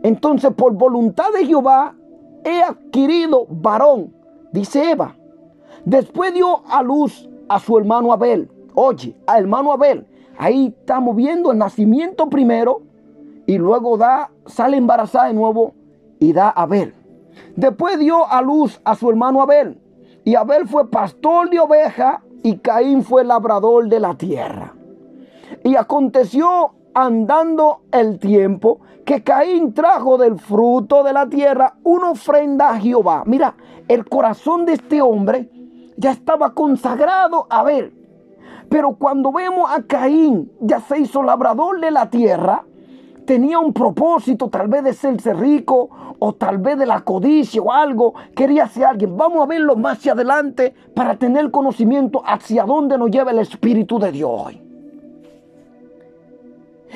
Entonces, por voluntad de Jehová, he adquirido varón, dice Eva. Después dio a luz a su hermano Abel. Oye, a hermano Abel. Ahí estamos viendo el nacimiento primero y luego sale embarazada de nuevo y da a Abel. Después dio a luz a su hermano Abel. Y Abel fue pastor de ovejas y Caín fue labrador de la tierra. Y aconteció andando el tiempo que Caín trajo del fruto de la tierra una ofrenda a Jehová. Mira, el corazón de este hombre ya estaba consagrado a Abel. Pero cuando vemos a Caín, ya se hizo labrador de la tierra, tenía un propósito, tal vez de hacerse rico, o tal vez de la codicia o algo, quería ser alguien. Vamos a verlo más hacia adelante para tener conocimiento hacia dónde nos lleva el Espíritu de Dios hoy.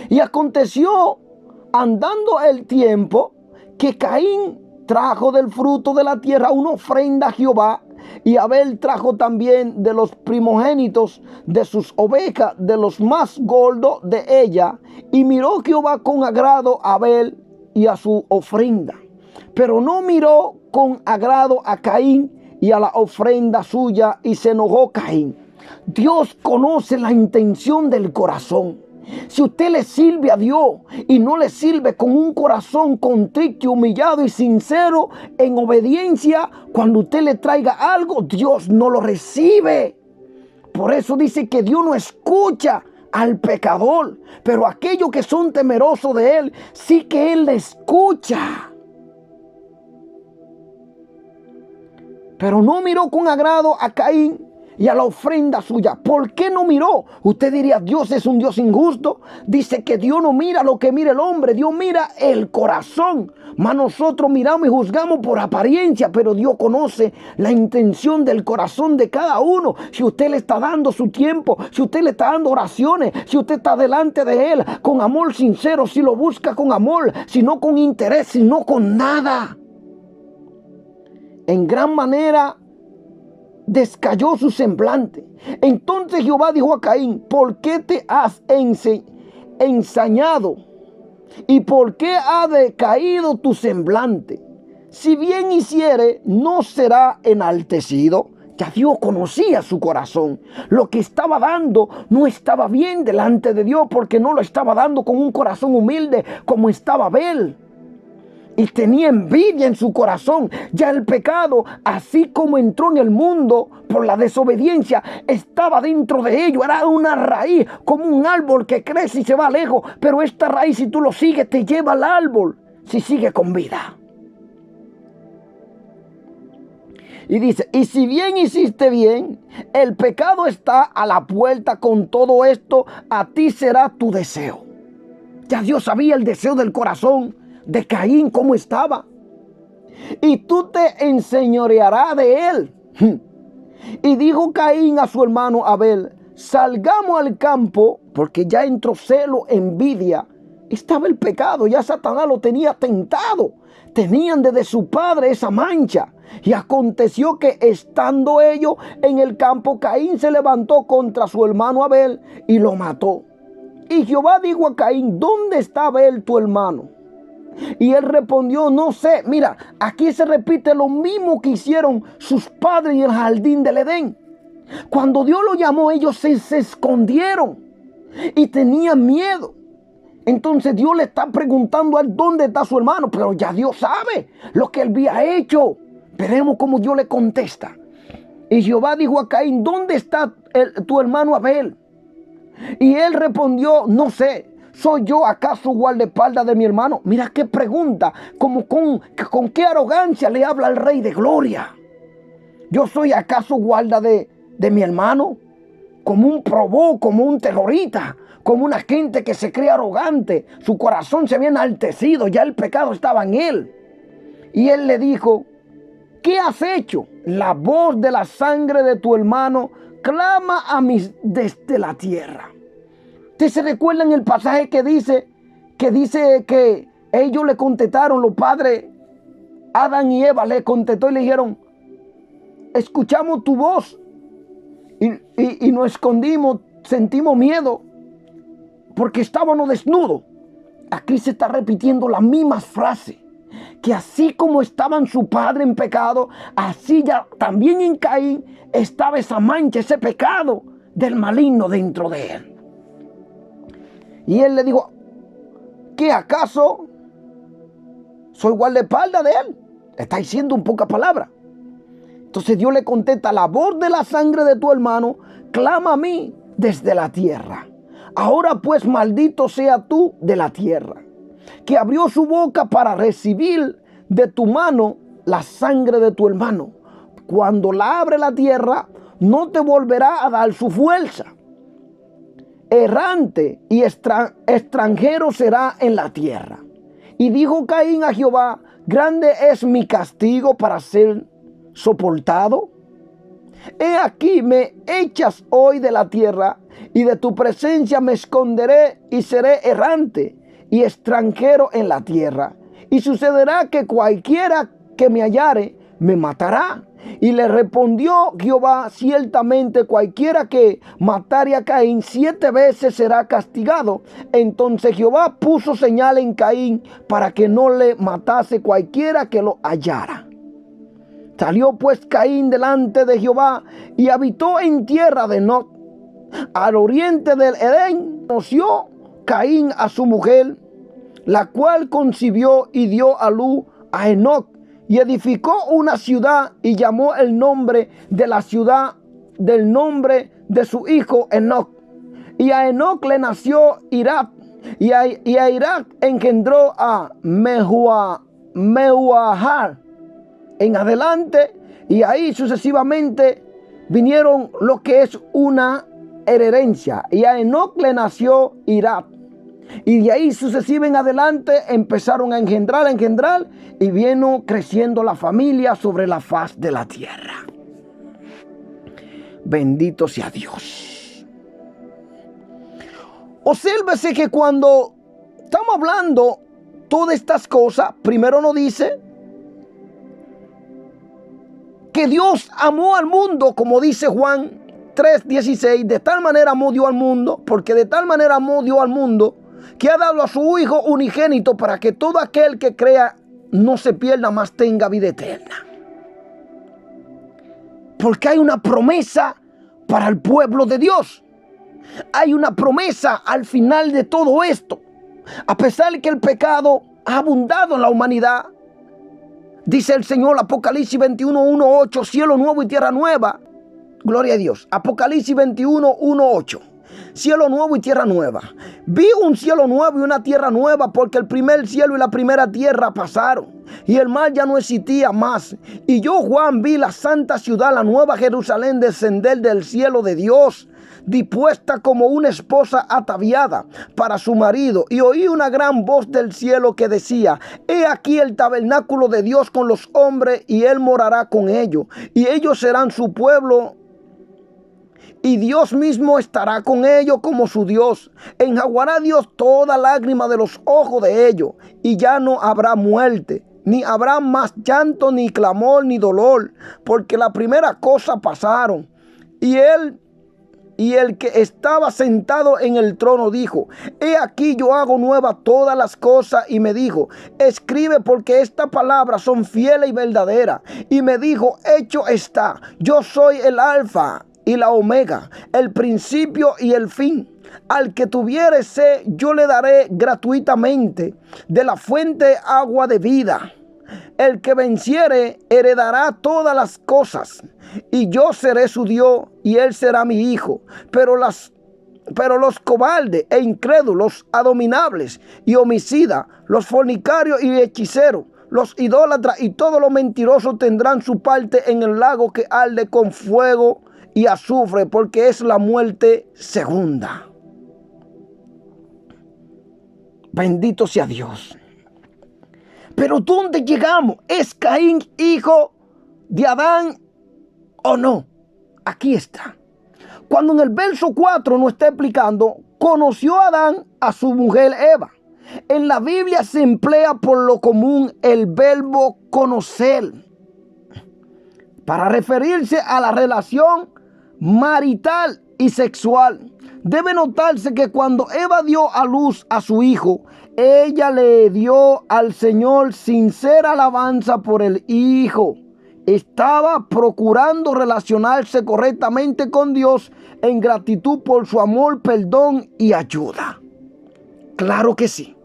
Y aconteció, andando el tiempo, que Caín trajo del fruto de la tierra una ofrenda a Jehová, y Abel trajo también de los primogénitos de sus ovejas, de los más gordos de ella. Y miró Jehová con agrado a Abel y a su ofrenda, pero no miró con agrado a Caín y a la ofrenda suya, y se enojó Caín. Dios conoce la intención del corazón. Si usted le sirve a Dios y no le sirve con un corazón contrito, humillado y sincero en obediencia, cuando usted le traiga algo, Dios no lo recibe. Por eso dice que Dios no escucha al pecador, pero aquellos que son temerosos de Él, sí que Él le escucha. Pero no miró con agrado a Caín y a la ofrenda suya. ¿Por qué no miró? Usted diría, Dios es un Dios injusto. Dice que Dios no mira lo que mira el hombre, Dios mira el corazón. Mas nosotros miramos y juzgamos por apariencia, pero Dios conoce la intención del corazón de cada uno. Si usted le está dando su tiempo, si usted le está dando oraciones, si usted está delante de Él con amor sincero, si lo busca con amor, si no con interés, si no con nada. En gran manera descayó su semblante. Entonces Jehová dijo a Caín, ¿por qué te has ensañado? ¿Y por qué ha decaído tu semblante? Si bien hiciere, no será enaltecido. Ya Dios conocía su corazón. Lo que estaba dando no estaba bien delante de Dios, porque no lo estaba dando con un corazón humilde como estaba Abel. Y tenía envidia en su corazón. Ya el pecado, así como entró en el mundo por la desobediencia, estaba dentro de ello. Era una raíz, como un árbol que crece y se va lejos. Pero esta raíz, si tú lo sigues, te lleva al árbol, si sigue con vida. Y dice, y si bien hiciste bien, el pecado está a la puerta. Con todo esto, a ti será tu deseo. Ya Dios sabía el deseo del corazón de Caín, cómo estaba. Y tú te enseñorearás de él. Y dijo Caín a su hermano Abel, salgamos al campo, porque ya entró celo, envidia. Estaba el pecado, ya Satanás lo tenía tentado. Tenían desde su padre esa mancha. Y aconteció que estando ellos en el campo, Caín se levantó contra su hermano Abel y lo mató. Y Jehová dijo a Caín: ¿dónde está Abel tu hermano? Y él respondió: no sé. Mira, aquí se repite lo mismo que hicieron sus padres en el jardín del Edén. Cuando Dios lo llamó, ellos se escondieron y tenían miedo. Entonces Dios le está preguntando a él dónde está su hermano, pero ya Dios sabe lo que él había hecho. Veremos cómo Dios le contesta. Y Jehová dijo a Caín: ¿dónde está tu hermano Abel? Y él respondió: no sé. ¿Soy yo acaso guardaespaldas de mi hermano? Mira qué pregunta, como con qué arrogancia le habla al Rey de Gloria. ¿Yo soy acaso guarda de mi hermano? Como un probó, como un terrorista, como una gente que se cree arrogante. Su corazón se había enaltecido, ya el pecado estaba en él. Y él le dijo: ¿qué has hecho? La voz de la sangre de tu hermano clama a mí desde la tierra. ¿Ustedes se recuerdan el pasaje que dice que ellos le contestaron, los padres, Adán y Eva le contestó y le dijeron: escuchamos tu voz y nos escondimos, sentimos miedo porque estábamos desnudos? Aquí se está repitiendo la misma frase, que así como estaban su padre en pecado, así ya también en Caín estaba esa mancha, ese pecado del maligno dentro de él. Y él le dijo: ¿qué acaso soy guardaespaldas de él? Está diciendo en pocas palabras. Entonces Dios le contesta: la voz de la sangre de tu hermano clama a mí desde la tierra. Ahora pues maldito sea tú de la tierra, que abrió su boca para recibir de tu mano la sangre de tu hermano. Cuando la abre la tierra, no te volverá a dar su fuerza. Errante y extranjero será en la tierra. Y dijo Caín a Jehová: grande es mi castigo para ser soportado. He aquí, me echas hoy de la tierra, y de tu presencia me esconderé y seré errante y extranjero en la tierra. Y sucederá que cualquiera que me hallare me matará. Y le respondió Jehová: ciertamente cualquiera que matare a Caín 7 veces será castigado. Entonces Jehová puso señal en Caín para que no le matase cualquiera que lo hallara. Salió pues Caín delante de Jehová y habitó en tierra de Noc, al oriente del Edén. Conoció Caín a su mujer, la cual concibió y dio a luz a Enoc, y edificó una ciudad y llamó el nombre de la ciudad del nombre de su hijo Enoc. Y a Enoc le nació Irad, y a Irad engendró a Mehuahar en adelante, y ahí sucesivamente vinieron lo que es una herencia. Y a Enoc le nació Irad. Y de ahí sucesiva en adelante empezaron a engendrar, y vino creciendo la familia sobre la faz de la tierra. Bendito sea Dios. Obsérvese que cuando estamos hablando todas estas cosas, primero nos dice que Dios amó al mundo, como dice Juan 3:16, de tal manera amó Dios al mundo, porque de tal manera amó Dios al mundo, que ha dado a su Hijo unigénito para que todo aquel que crea no se pierda, mas tenga vida eterna. Porque hay una promesa para el pueblo de Dios. Hay una promesa al final de todo esto. A pesar de que el pecado ha abundado en la humanidad, dice el Señor, Apocalipsis 21:1-8, cielo nuevo y tierra nueva. Gloria a Dios. Apocalipsis 21:1-8. Cielo nuevo y tierra nueva. Vi un cielo nuevo y una tierra nueva, porque el primer cielo y la primera tierra pasaron, y el mar ya no existía más. Y yo, Juan, vi la santa ciudad, la nueva Jerusalén, descender del cielo de Dios, dispuesta como una esposa ataviada para su marido. Y oí una gran voz del cielo que decía: he aquí el tabernáculo de Dios con los hombres, y él morará con ellos, y ellos serán su pueblo, y Dios mismo estará con ellos como su Dios. Enjugará Dios toda lágrima de los ojos de ellos, y ya no habrá muerte, ni habrá más llanto, ni clamor, ni dolor, porque la primera cosa pasaron. Y el que estaba sentado en el trono dijo: he aquí yo hago nuevas todas las cosas. Y me dijo: escribe, porque estas palabras son fieles y verdaderas. Y me dijo: hecho está. Yo soy el alfa y la omega, el principio y el fin. Al que tuviere sed, yo le daré gratuitamente de la fuente de agua de vida. El que venciere heredará todas las cosas, y yo seré su Dios, y él será mi hijo. Pero los cobardes e incrédulos, abominables y homicidas, los fornicarios y hechiceros, los idólatras y todos los mentirosos tendrán su parte en el lago que arde con fuego y azufre, porque es la muerte segunda. Bendito sea Dios. Pero ¿dónde llegamos? ¿Es Caín hijo de Adán o no? Aquí está. Cuando en el verso 4 nos está explicando, conoció Adán a su mujer Eva. En la Biblia se emplea por lo común el verbo conocer para referirse a la relación marital y sexual. Debe notarse que cuando Eva dio a luz a su hijo, ella le dio al Señor sincera alabanza por el hijo. Estaba procurando relacionarse correctamente con Dios en gratitud por su amor, perdón y ayuda. Claro que sí,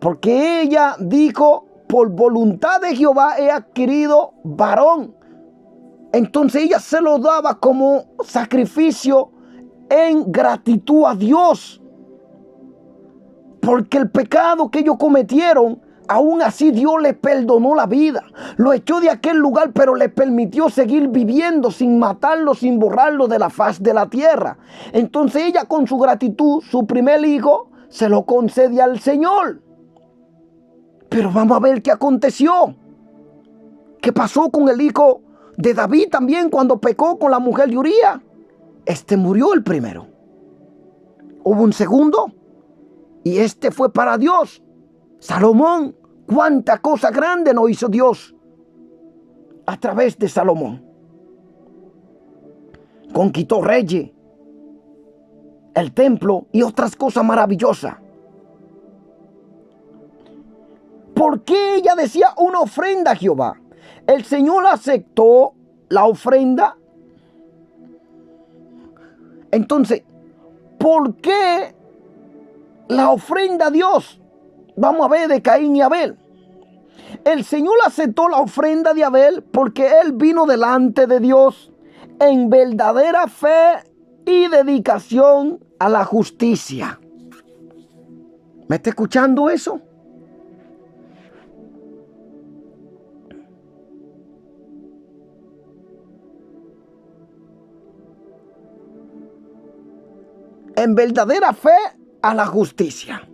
porque ella dijo: por voluntad de Jehová he adquirido varón. Entonces ella se lo daba como sacrificio en gratitud a Dios, porque el pecado que ellos cometieron, aún así Dios le perdonó la vida, lo echó de aquel lugar, pero le permitió seguir viviendo sin matarlo, sin borrarlo de la faz de la tierra. Entonces ella, con su gratitud, su primer hijo se lo concede al Señor. Pero vamos a ver qué aconteció. ¿Qué pasó con el hijo de David también cuando pecó con la mujer de Uría? Este murió el primero. Hubo un segundo, y este fue para Dios. Salomón, cuánta cosa grande nos hizo Dios a través de Salomón. Conquistó reyes, el templo y otras cosas maravillosas. ¿Por qué ella decía una ofrenda a Jehová? El Señor aceptó la ofrenda. Entonces, ¿por qué la ofrenda a Dios? Vamos a ver de Caín y Abel. El Señor aceptó la ofrenda de Abel porque él vino delante de Dios en verdadera fe y dedicación a la justicia. ¿Me está escuchando eso? En verdadera fe a la justicia.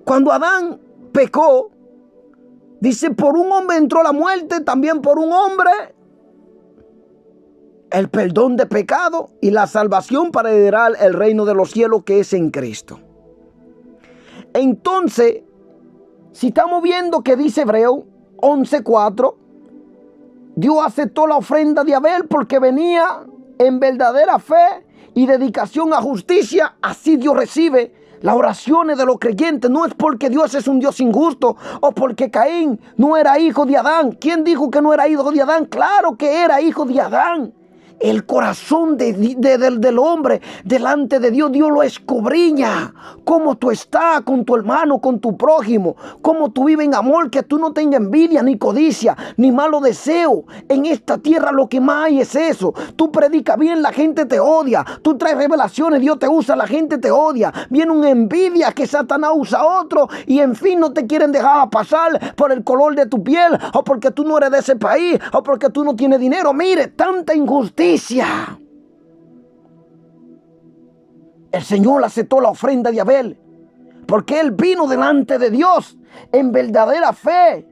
Cuando Adán pecó, dice: por un hombre entró la muerte, también por un hombre el perdón de pecado y la salvación para heredar el reino de los cielos, que es en Cristo. Entonces, si estamos viendo que dice Hebreo 11:4, Dios aceptó la ofrenda de Abel porque venía en verdadera fe y dedicación a justicia. Así Dios recibe las oraciones de los creyentes. No es porque Dios es un Dios injusto o porque Caín no era hijo de Adán. ¿Quién dijo que no era hijo de Adán? Claro que era hijo de Adán. El corazón del hombre delante de Dios, Dios lo escudriña. Cómo tú estás con tu hermano, con tu prójimo. Cómo tú vives en amor, que tú no tengas envidia, ni codicia, ni malo deseo. En esta tierra lo que más hay es eso. Tú predicas bien, la gente te odia. Tú traes revelaciones, Dios te usa, la gente te odia. Viene una envidia que Satanás usa a otro. Y en fin, no te quieren dejar pasar por el color de tu piel, o porque tú no eres de ese país, o porque tú no tienes dinero. Mire, tanta injusticia. El Señor aceptó la ofrenda de Abel porque él vino delante de Dios en verdadera fe,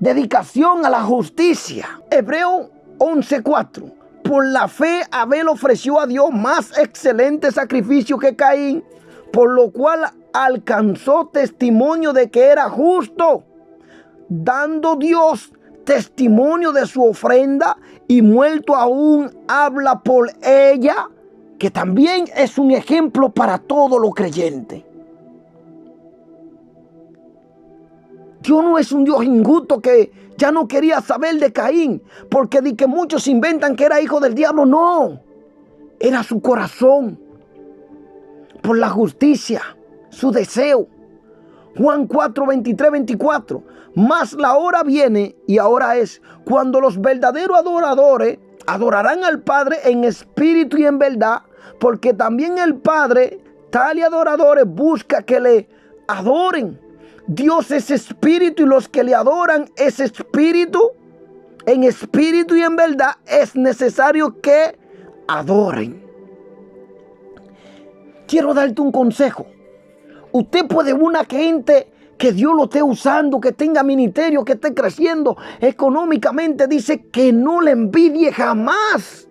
dedicación a la justicia. Hebreo 11:4. por la fe Abel ofreció a Dios más excelente sacrificio que Caín, por lo cual alcanzó testimonio de que era justo, dando Dios testimonio de su ofrenda, y muerto aún habla por ella, que también es un ejemplo para todos los creyentes. Dios no es un Dios injusto que ya no quería saber de Caín, porque de que muchos inventan que era hijo del diablo. No, era su corazón por la justicia, su deseo. Juan 4, 23, 24. Mas la hora viene, y ahora es, cuando los verdaderos adoradores adorarán al Padre en espíritu y en verdad, porque también el Padre, tales adoradores, busca que le adoren. Dios es espíritu, y los que le adoran es espíritu. En espíritu y en verdad es necesario que adoren. Quiero darte un consejo. Usted puede ver una gente que Dios lo esté usando, que tenga ministerio, que esté creciendo económicamente. Dice que no le envidie jamás.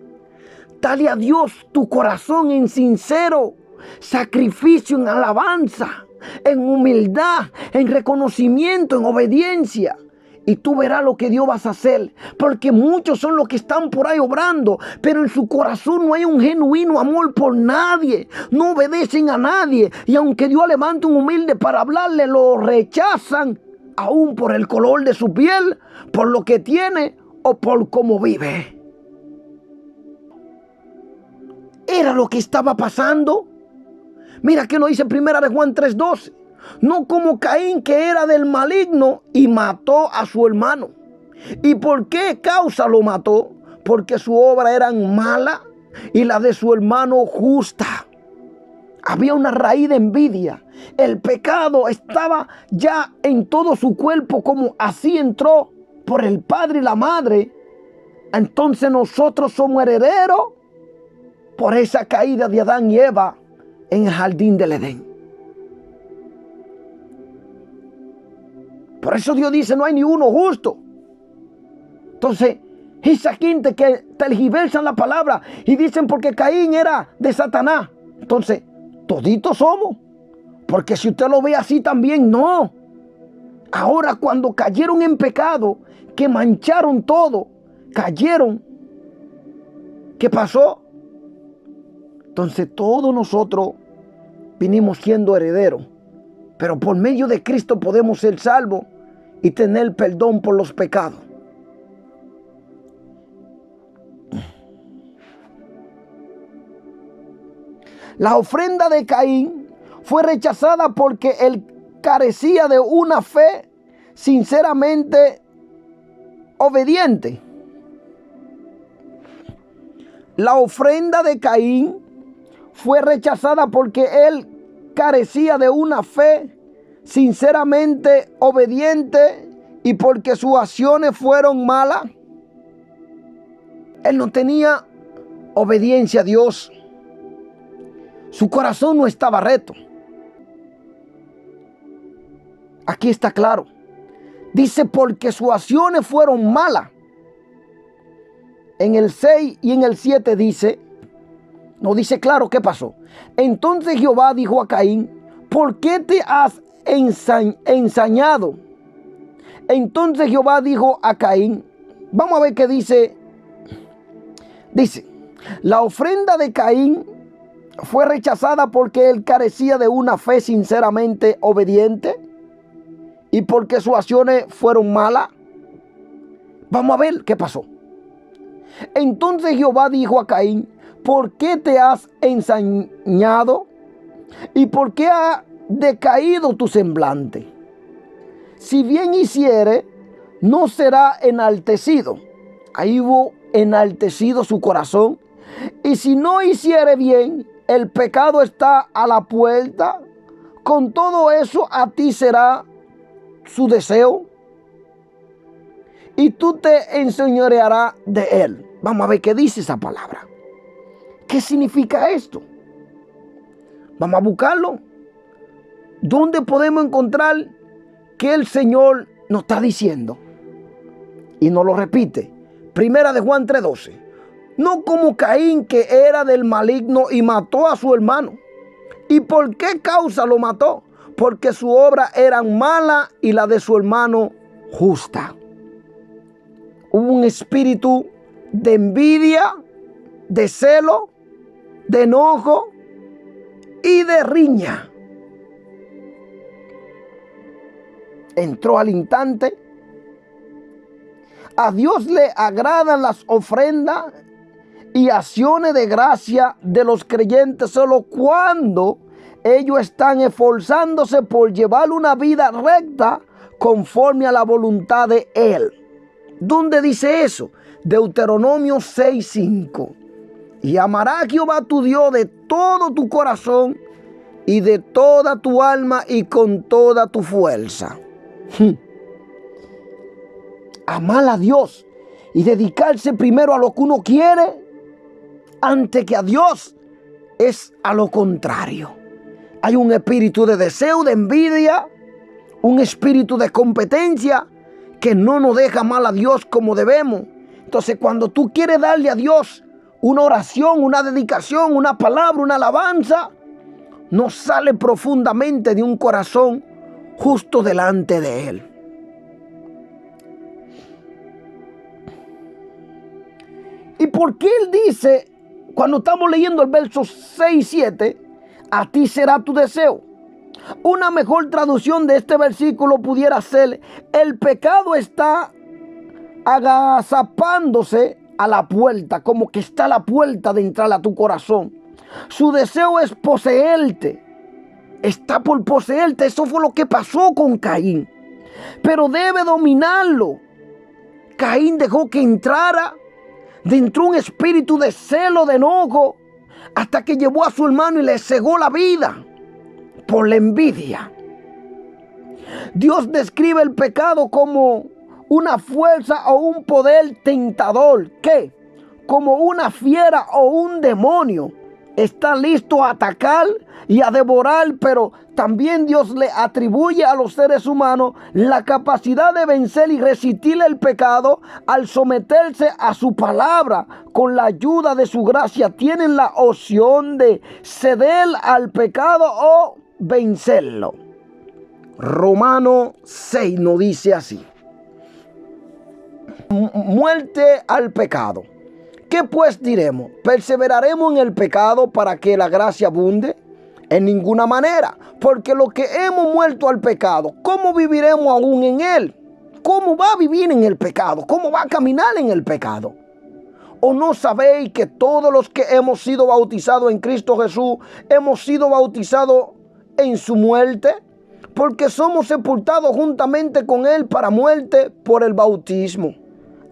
Dale a Dios tu corazón en sincero sacrificio, en alabanza, en humildad, en reconocimiento, en obediencia. Y tú verás lo que Dios va a hacer. Porque muchos son los que están por ahí obrando, pero en su corazón no hay un genuino amor por nadie. No obedecen a nadie. Y aunque Dios levante un humilde para hablarle, lo rechazan, aún por el color de su piel, por lo que tiene o por cómo vive. Era lo que estaba pasando. Mira que nos dice primera de Juan 3:12. No como Caín, que era del maligno y mató a su hermano. ¿Y por qué causa lo mató? Porque su obra era mala y la de su hermano justa. Había una raíz de envidia. El pecado estaba ya en todo su cuerpo, como así entró por el padre y la madre. Entonces nosotros somos herederos por esa caída de Adán y Eva en el jardín del Edén. Por eso Dios dice, no hay ni uno justo. Entonces, esa gente que tergiversan la palabra y dicen porque Caín era de Satanás. Entonces, toditos somos. Porque si usted lo ve así también, no. Ahora cuando cayeron en pecado, que mancharon todo, cayeron, ¿qué pasó? Entonces todos nosotros vinimos siendo herederos. Pero por medio de Cristo podemos ser salvos y tener perdón por los pecados. La ofrenda de Caín fue rechazada porque él carecía de una fe sinceramente obediente. La ofrenda de Caín fue rechazada porque él carecía de una fe sinceramente obediente y porque sus acciones fueron malas. Él no tenía obediencia a Dios. Su corazón no estaba recto. Aquí está claro. Dice porque sus acciones fueron malas. En el 6 y en el 7 dice, no dice claro qué pasó. Entonces Jehová dijo a Caín, ¿por qué te has ensañado? Entonces Jehová dijo a Caín, vamos a ver qué dice. Dice, la ofrenda de Caín fue rechazada porque él carecía de una fe sinceramente obediente y porque sus acciones fueron malas. Vamos a ver qué pasó. Entonces Jehová dijo a Caín, ¿por qué te has ensañado? ¿Y por qué ha decaído tu semblante? Si bien hiciere, no será enaltecido. Ahí hubo enaltecido su corazón. Y si no hiciere bien, el pecado está a la puerta. Con todo eso a ti será su deseo. Y tú te enseñorearás de él. Vamos a ver qué dice esa palabra. ¿Qué significa esto? Vamos a buscarlo. ¿Dónde podemos encontrar que el Señor nos está diciendo? Y nos lo repite. Primera de Juan 3:12. no como Caín, que era del maligno y mató a su hermano. ¿Y por qué causa lo mató? Porque su obra era mala y la de su hermano justa. Hubo un espíritu de envidia, de celo, de enojo y de riña. Entró al instante. A Dios le agradan las ofrendas y acciones de gracia de los creyentes solo cuando ellos están esforzándose por llevar una vida recta conforme a la voluntad de Él. ¿Dónde dice eso? Deuteronomio 6:5. Y amarás a Jehová tu Dios de todo tu corazón y de toda tu alma y con toda tu fuerza. Amar a Dios y dedicarse primero a lo que uno quiere antes que a Dios es a lo contrario. Hay un espíritu de deseo, de envidia, un espíritu de competencia que no nos deja amar a Dios como debemos. Entonces, cuando tú quieres darle a Dios una oración, una dedicación, una palabra, una alabanza, no sale profundamente de un corazón justo delante de Él. ¿Y por qué Él dice, cuando estamos leyendo el verso 6 y 7, a ti será tu deseo? Una mejor traducción de este versículo pudiera ser: el pecado está agazapándose a la puerta, como que está a la puerta de entrar a tu corazón. Su deseo es poseerte, está por poseerte. Eso fue lo que pasó con Caín, pero debe dominarlo. Caín dejó que entrara dentro un espíritu de celo, de enojo, hasta que llevó a su hermano y le cegó la vida por la envidia. Dios describe el pecado como una fuerza o un poder tentador que, como una fiera o un demonio, está listo a atacar y a devorar, pero también Dios le atribuye a los seres humanos la capacidad de vencer y resistir el pecado al someterse a su palabra. Con la ayuda de su gracia tienen la opción de ceder al pecado o vencerlo. Romanos 6 nos dice así: muerte al pecado. ¿Qué pues diremos? ¿Perseveraremos en el pecado para que la gracia abunde? En ninguna manera, porque lo que hemos muerto al pecado, ¿cómo viviremos aún en él? ¿Cómo va a vivir en el pecado? ¿Cómo va a caminar en el pecado? ¿O no sabéis que todos los que hemos sido bautizados en Cristo Jesús, hemos sido bautizados en su muerte? Porque somos sepultados juntamente con él para muerte por el bautismo,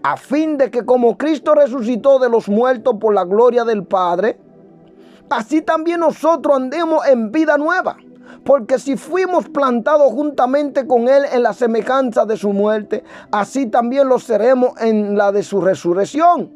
a fin de que como Cristo resucitó de los muertos por la gloria del Padre, así también nosotros andemos en vida nueva. Porque si fuimos plantados juntamente con Él en la semejanza de su muerte, así también lo seremos en la de su resurrección.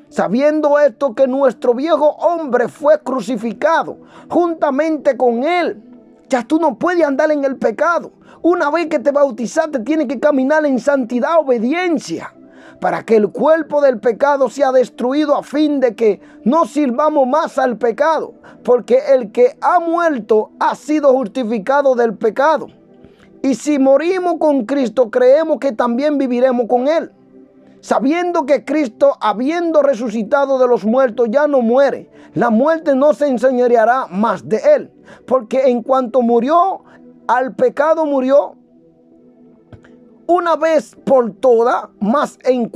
Sabiendo esto, que nuestro viejo hombre fue crucificado juntamente con Él. Ya tú no puedes andar en el pecado. Una vez que te bautizaste, tienes que caminar en santidad, obediencia, para que el cuerpo del pecado sea destruido, a fin de que no sirvamos más al pecado, porque el que ha muerto ha sido justificado del pecado. Y si morimos con Cristo, creemos que también viviremos con Él, sabiendo que Cristo, habiendo resucitado de los muertos, ya no muere. La muerte no se enseñoreará más de Él, porque en cuanto murió, al pecado murió una vez por todas, mas en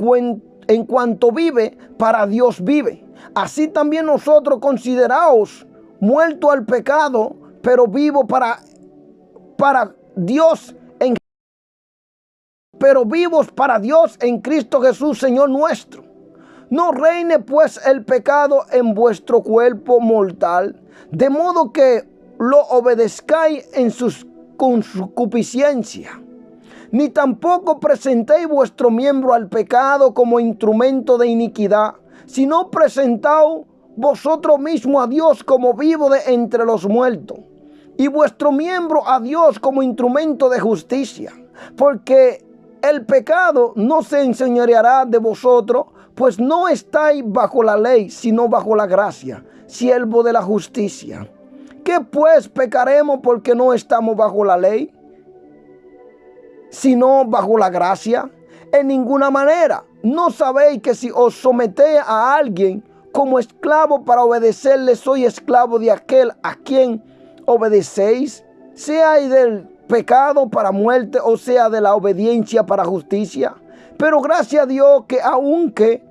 cuanto vive, para Dios vive. Así también nosotros, consideraos muertos al pecado, pero vivos para Dios vivos para Dios en Cristo Jesús, Señor nuestro. No reine pues el pecado en vuestro cuerpo mortal, de modo que lo obedezcáis en sus concupiscencias. Ni tampoco presentéis vuestro miembro al pecado como instrumento de iniquidad, sino presentaos vosotros mismos a Dios como vivo de entre los muertos, y vuestro miembro a Dios como instrumento de justicia. Porque el pecado no se enseñoreará de vosotros, pues no estáis bajo la ley, sino bajo la gracia, siervo de la justicia. ¿Qué pues pecaremos porque no estamos bajo la ley, sino bajo la gracia? En ninguna manera. ¿No sabéis que si os sometéis a alguien como esclavo para obedecerle, soy esclavo de aquel a quien obedecéis? Sea del pecado para muerte, o sea de la obediencia para justicia. Pero gracias a Dios que aunque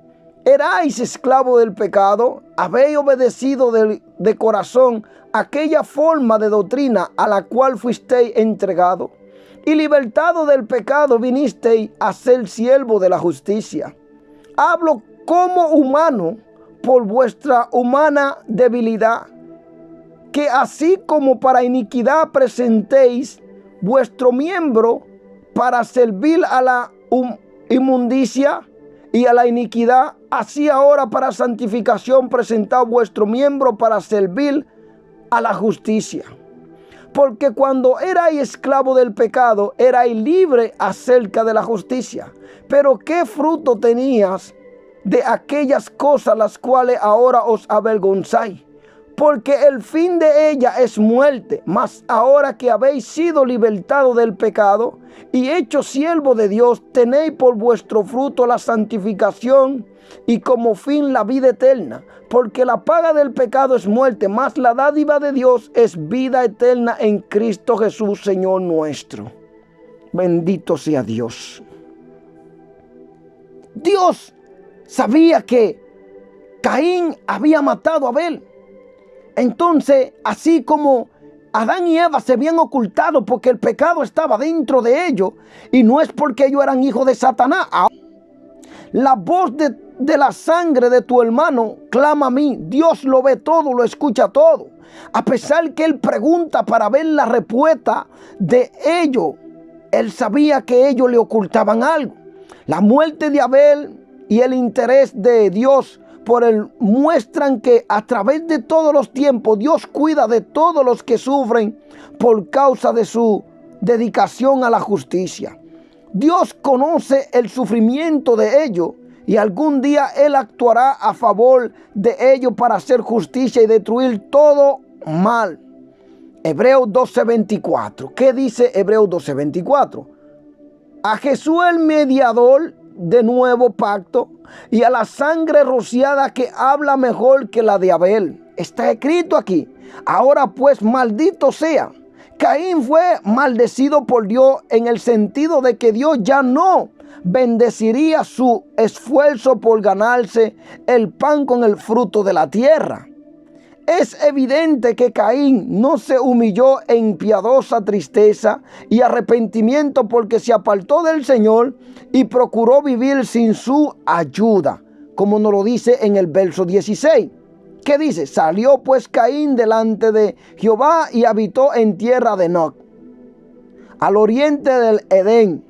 erais esclavo del pecado, habéis obedecido de corazón aquella forma de doctrina a la cual fuisteis entregado, y libertado del pecado vinisteis a ser siervo de la justicia. Hablo como humano por vuestra humana debilidad, que así como para iniquidad presentéis vuestro miembro para servir a la inmundicia y a la iniquidad, así ahora para santificación presentad vuestro miembro para servir a la justicia. Porque cuando erais esclavo del pecado, erais libre acerca de la justicia. Pero ¿qué fruto tenías de aquellas cosas las cuales ahora os avergonzáis? Porque el fin de ella es muerte. Mas ahora que habéis sido libertados del pecado y hechos siervos de Dios, tenéis por vuestro fruto la santificación y como fin la vida eterna. Porque la paga del pecado es muerte, mas la dádiva de Dios es vida eterna en Cristo Jesús, Señor nuestro. Bendito sea Dios. Dios sabía que Caín había matado a Abel. Entonces, así como Adán y Eva se habían ocultado porque el pecado estaba dentro de ellos, y no es porque ellos eran hijos de Satanás. La voz de la sangre de tu hermano clama a mí. Dios lo ve todo, lo escucha todo. A pesar que él pregunta para ver la respuesta de ellos, él sabía que ellos le ocultaban algo. La muerte de Abel y el interés de Dios por él muestran que a través de todos los tiempos Dios cuida de todos los que sufren por causa de su dedicación a la justicia. Dios conoce el sufrimiento de ellos y algún día Él actuará a favor de ellos para hacer justicia y destruir todo mal. Hebreos 12:24. ¿Qué dice Hebreos 12:24? A Jesús el mediador de nuevo pacto y a la sangre rociada que habla mejor que la de Abel. Está escrito aquí. Ahora pues maldito sea. Caín fue maldecido por Dios en el sentido de que Dios ya no bendeciría su esfuerzo por ganarse el pan con el fruto de la tierra. Es evidente que Caín no se humilló en piadosa tristeza y arrepentimiento porque se apartó del Señor y procuró vivir sin su ayuda, como nos lo dice en el verso 16. ¿Qué dice? Salió pues Caín delante de Jehová y habitó en tierra de Noc, al oriente del Edén.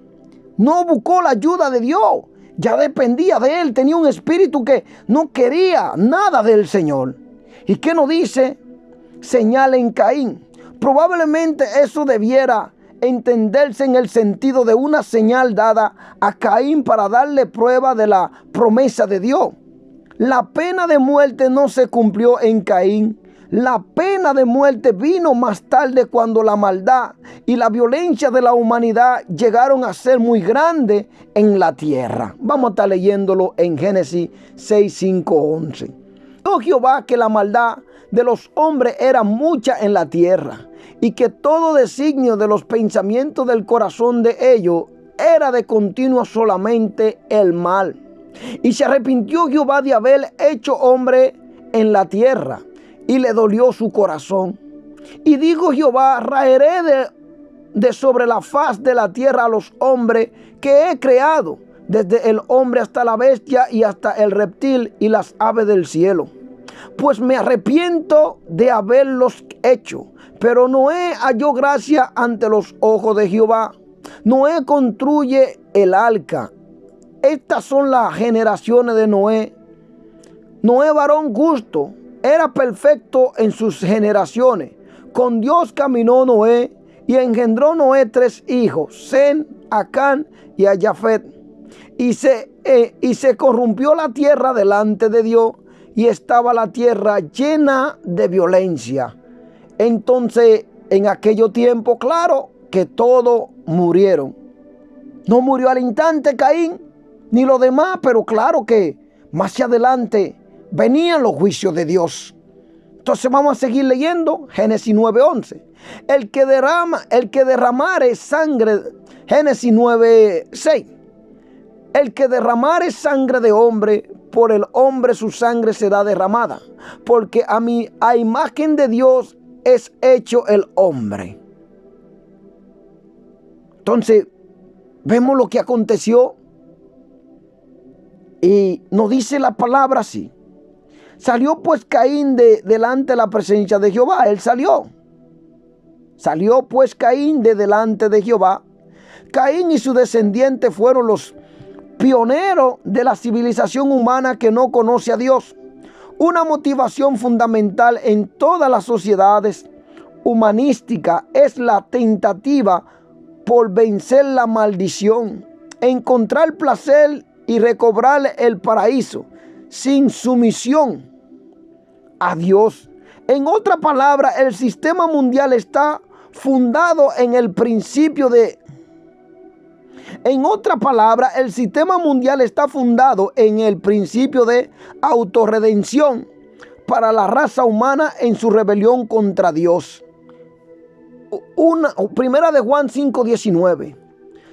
No buscó la ayuda de Dios, ya dependía de él, tenía un espíritu que no quería nada del Señor. ¿Y qué nos dice? Señal en Caín. Probablemente eso debiera entenderse en el sentido de una señal dada a Caín para darle prueba de la promesa de Dios. La pena de muerte no se cumplió en Caín. La pena de muerte vino más tarde cuando la maldad y la violencia de la humanidad llegaron a ser muy grandes en la tierra. Vamos a estar leyéndolo en Génesis 6, 5, 11. Dijo Jehová que la maldad de los hombres era mucha en la tierra y que todo designio de los pensamientos del corazón de ellos era de continuo solamente el mal. Y se arrepintió Jehová de haber hecho hombre en la tierra y le dolió su corazón. Y dijo Jehová, raeré de sobre la faz de la tierra a los hombres que he creado, desde el hombre hasta la bestia y hasta el reptil y las aves del cielo. Pues me arrepiento de haberlos hecho. Pero Noé halló gracia ante los ojos de Jehová. Noé construye el arca. Estas son las generaciones de Noé. Noé, varón justo, era perfecto en sus generaciones. Con Dios caminó Noé y engendró Noé 3 hijos, Sem, Acán y a Jafet. y se corrompió la tierra delante de Dios, y estaba la tierra llena de violencia. Entonces, en aquello tiempo, claro que todos murieron. No murió al instante Caín ni los demás, pero claro que más adelante venían los juicios de Dios. Entonces vamos a seguir leyendo Génesis 9:11. El que derramare sangre, Génesis 9:6. El que derramare sangre de hombre, por el hombre su sangre será derramada, porque a imagen de Dios es hecho el hombre. Entonces, vemos lo que aconteció y nos dice la palabra así. Salió pues Caín delante de la presencia de Jehová. Él salió. Salió pues Caín de delante de Jehová. Caín y su descendiente fueron los pioneros de la civilización humana que no conoce a Dios. Una motivación fundamental en todas las sociedades humanísticas es la tentativa por vencer la maldición, encontrar placer y recobrar el paraíso sin sumisión a Dios. En otra palabra, el sistema mundial está fundado en el principio de... En otra palabra, el sistema mundial está fundado en el principio de autorredención para la raza humana en su rebelión contra Dios. Primera de Juan 5:19.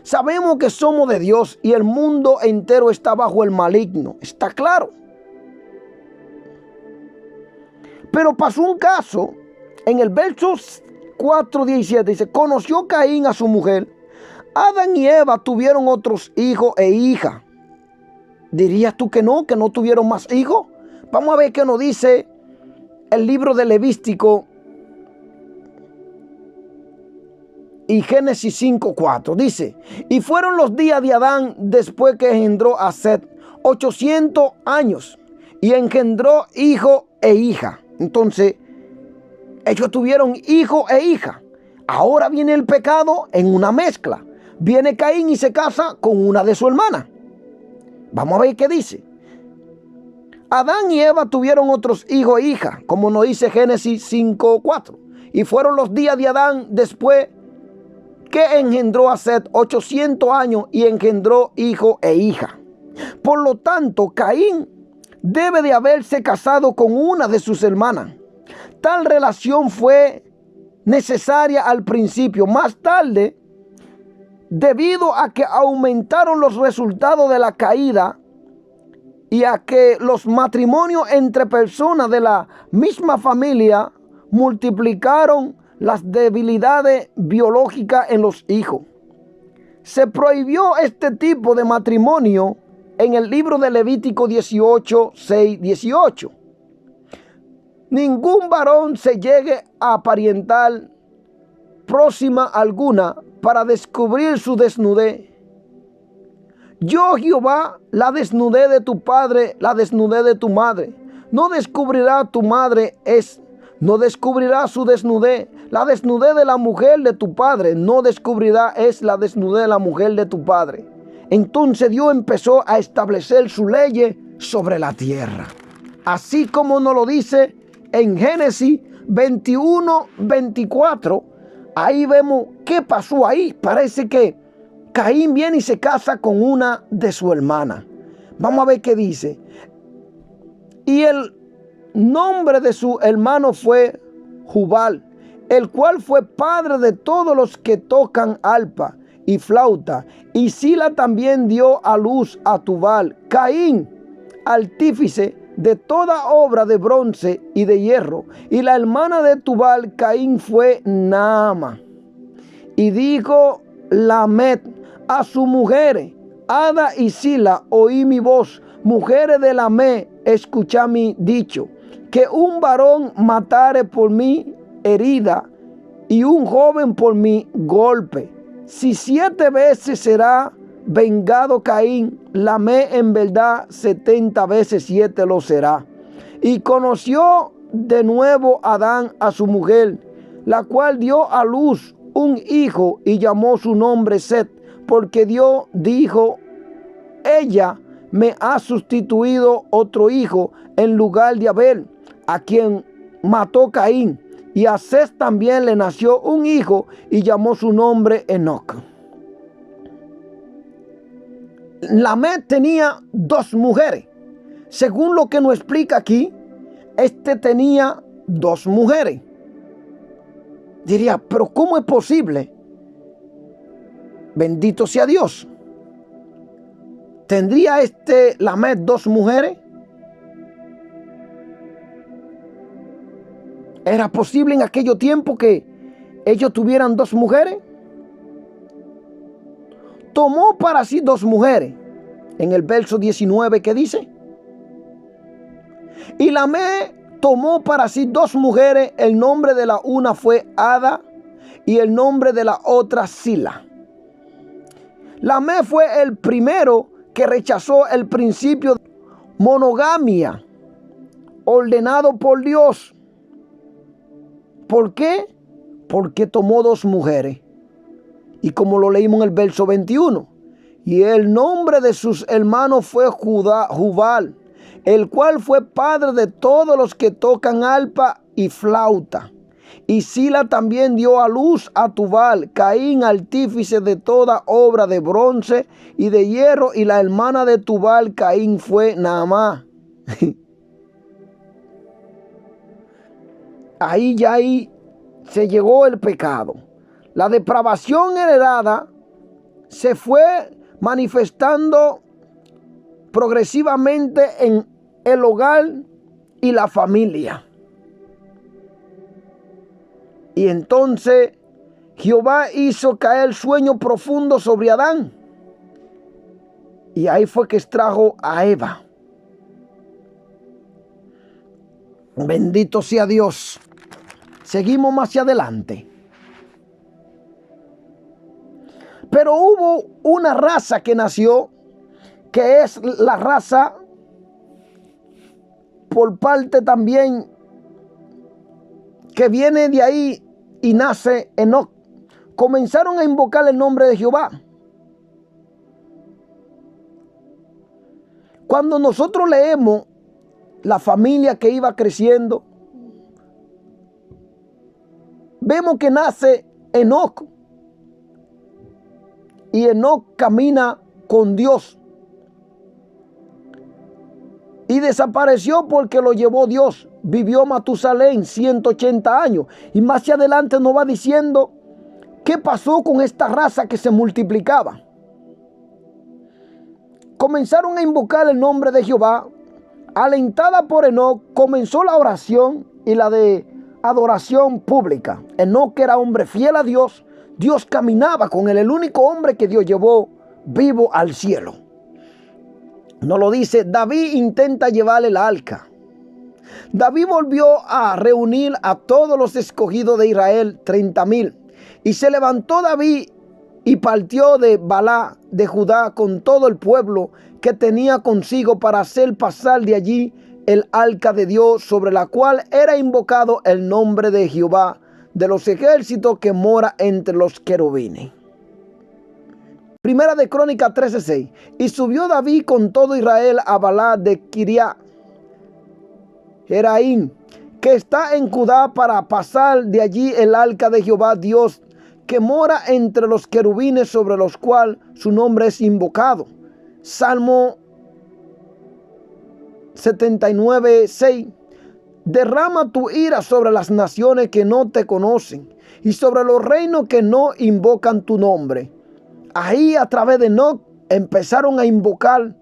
Sabemos que somos de Dios y el mundo entero está bajo el maligno. Está claro. Pero pasó un caso en el verso 4:17. Dice: conoció Caín a su mujer. Adán y Eva tuvieron otros hijos e hijas. ¿Dirías tú que no tuvieron más hijos? Vamos a ver qué nos dice el libro de Levítico y Génesis 5:4. Dice: y fueron los días de Adán después que engendró a Set 800 años y engendró hijo e hija. Entonces, ellos tuvieron hijo e hija. Ahora viene el pecado en una mezcla. Viene Caín y se casa con una de su hermana. Vamos a ver qué dice. Adán y Eva tuvieron otros hijos e hijas, como nos dice Génesis 5:4. Y fueron los días de Adán después que engendró a Set 800 años y engendró hijo e hija. Por lo tanto, Caín debe de haberse casado con una de sus hermanas. Tal relación fue necesaria al principio. Más tarde, debido a que aumentaron los resultados de la caída y a que los matrimonios entre personas de la misma familia multiplicaron las debilidades biológicas en los hijos, se prohibió este tipo de matrimonio en el libro de Levítico 18:6-18. Ningún varón se llegue a aparentar próxima alguna para descubrir su desnudez. Yo, Jehová, la desnudez de tu padre, la desnudez de tu madre. No descubrirá tu madre no descubrirá su desnudez. La desnudez de la mujer de tu padre no descubrirá la desnudez de la mujer de tu padre. Entonces Dios empezó a establecer su ley sobre la tierra. Así como nos lo dice en Génesis 21:24. Ahí vemos qué pasó ahí. Parece que Caín viene y se casa con una de su hermana. Vamos a ver qué dice. Y el nombre de su hermano fue Jubal, el cual fue padre de todos los que tocan arpa y flauta. Y Sila también dio a luz a Tubal. Caín, artífice de toda obra de bronce y de hierro. Y la hermana de Tubal, Caín, fue Naama. Y dijo Lamet a sus mujeres: Ada y Sila, oí mi voz. Mujeres de Lamé, escuchad mi dicho. Que un varón matare por mi herida y un joven por mi golpe. Si 7 veces será vengado Caín, Lamé en verdad 70 veces 7 lo será. Y conoció de nuevo Adán a su mujer, la cual dio a luz un hijo y llamó su nombre Set, porque Dios dijo: ella me ha sustituido otro hijo en lugar de Abel, a quien mató Caín. Y a Set también le nació un hijo y llamó su nombre Enoc. Lamec tenía 2 mujeres. Según lo que nos explica aquí, este tenía 2 mujeres. Diría, pero ¿cómo es posible? Bendito sea Dios. ¿Tendría Lamec 2 mujeres? ¿Era posible en aquellos tiempos que ellos tuvieran 2 mujeres? Tomó para sí 2 mujeres. En el verso 19, ¿qué dice? Y Lamec tomó para sí 2 mujeres. El nombre de la una fue Ada y el nombre de la otra Sila. Lamec fue el primero que rechazó el principio de monogamia ordenado por Dios. ¿Por qué? Porque tomó 2 mujeres. Y como lo leímos en el verso 21. Y el nombre de sus hermanos fue Jubal, el cual fue padre de todos los que tocan arpa y flauta. Y Sila también dio a luz a Tubal, Caín, artífice de toda obra de bronce y de hierro. Y la hermana de Tubal, Caín, fue Naamá. Ahí se llegó el pecado. La depravación heredada se fue manifestando progresivamente en el hogar y la familia. Y entonces Jehová hizo caer sueño profundo sobre Adán. Y ahí fue que extrajo a Eva. Bendito sea Dios. Seguimos más hacia adelante. Pero hubo una raza que nació, que es la raza por parte también que viene de ahí y nace Enoc. Comenzaron a invocar el nombre de Jehová. Cuando nosotros leemos la familia que iba creciendo, vemos que nace Enoc. Y Enoc camina con Dios. Y desapareció porque lo llevó Dios. Vivió Matusalén 180 años. Y más hacia adelante nos va diciendo qué pasó con esta raza que se multiplicaba. Comenzaron a invocar el nombre de Jehová. Alentada por Enoc, comenzó la oración y la de adoración pública. Enoc era hombre fiel a Dios. Dios caminaba con él, el único hombre que Dios llevó vivo al cielo. Nos lo dice, David intenta llevarle el arca. David volvió a reunir a todos los escogidos de Israel, 30,000. Y se levantó David y partió de Balá de Judá con todo el pueblo que tenía consigo para hacer pasar de allí el arca de Dios, sobre la cual era invocado el nombre de Jehová de los ejércitos, que mora entre los querubines. Primera de Crónicas 13:6. Y subió David con todo Israel a Balá de Kiriat Jeraim, que está en Judá, para pasar de allí el arca de Jehová Dios, que mora entre los querubines, sobre los cuales su nombre es invocado. Salmo 79:6. Derrama tu ira sobre las naciones que no te conocen y sobre los reinos que no invocan tu nombre. Ahí, a través de Enoc, empezaron a invocar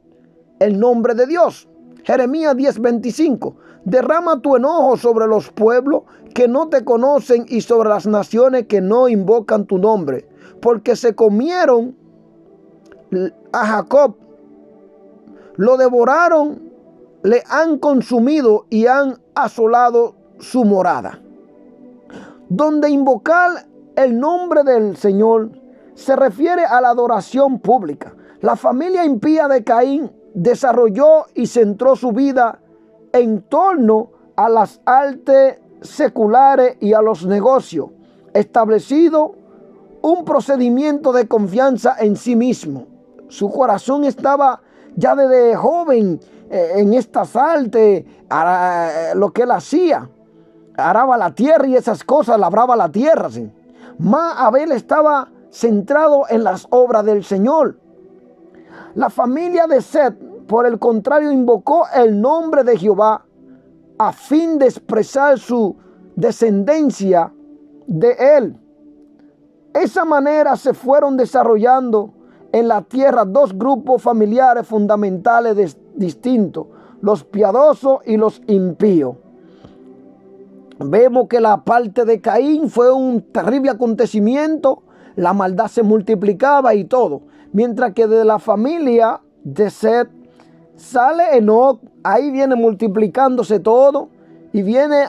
el nombre de Dios. Jeremías 10:25. Derrama tu enojo sobre los pueblos que no te conocen y sobre las naciones que no invocan tu nombre, porque se comieron a Jacob, lo devoraron, le han consumido y han asolado su morada. Donde invocar el nombre del Señor se refiere a la adoración pública. La familia impía de Caín desarrolló y centró su vida en torno a las artes seculares y a los negocios, establecido un procedimiento de confianza en sí mismo. Su corazón estaba ya desde joven en estas artes, lo que él hacía, araba la tierra y esas cosas, labraba la tierra. ¿Sí? Mas Abel estaba centrado en las obras del Señor. La familia de Set, por el contrario, invocó el nombre de Jehová a fin de expresar su descendencia de él. Esa manera se fueron desarrollando en la tierra dos grupos familiares fundamentales distintos, los piadosos y los impíos. Vemos que la parte de Caín fue un terrible acontecimiento, la maldad se multiplicaba y todo, mientras que de la familia de Set sale Enoc, ahí viene multiplicándose todo y viene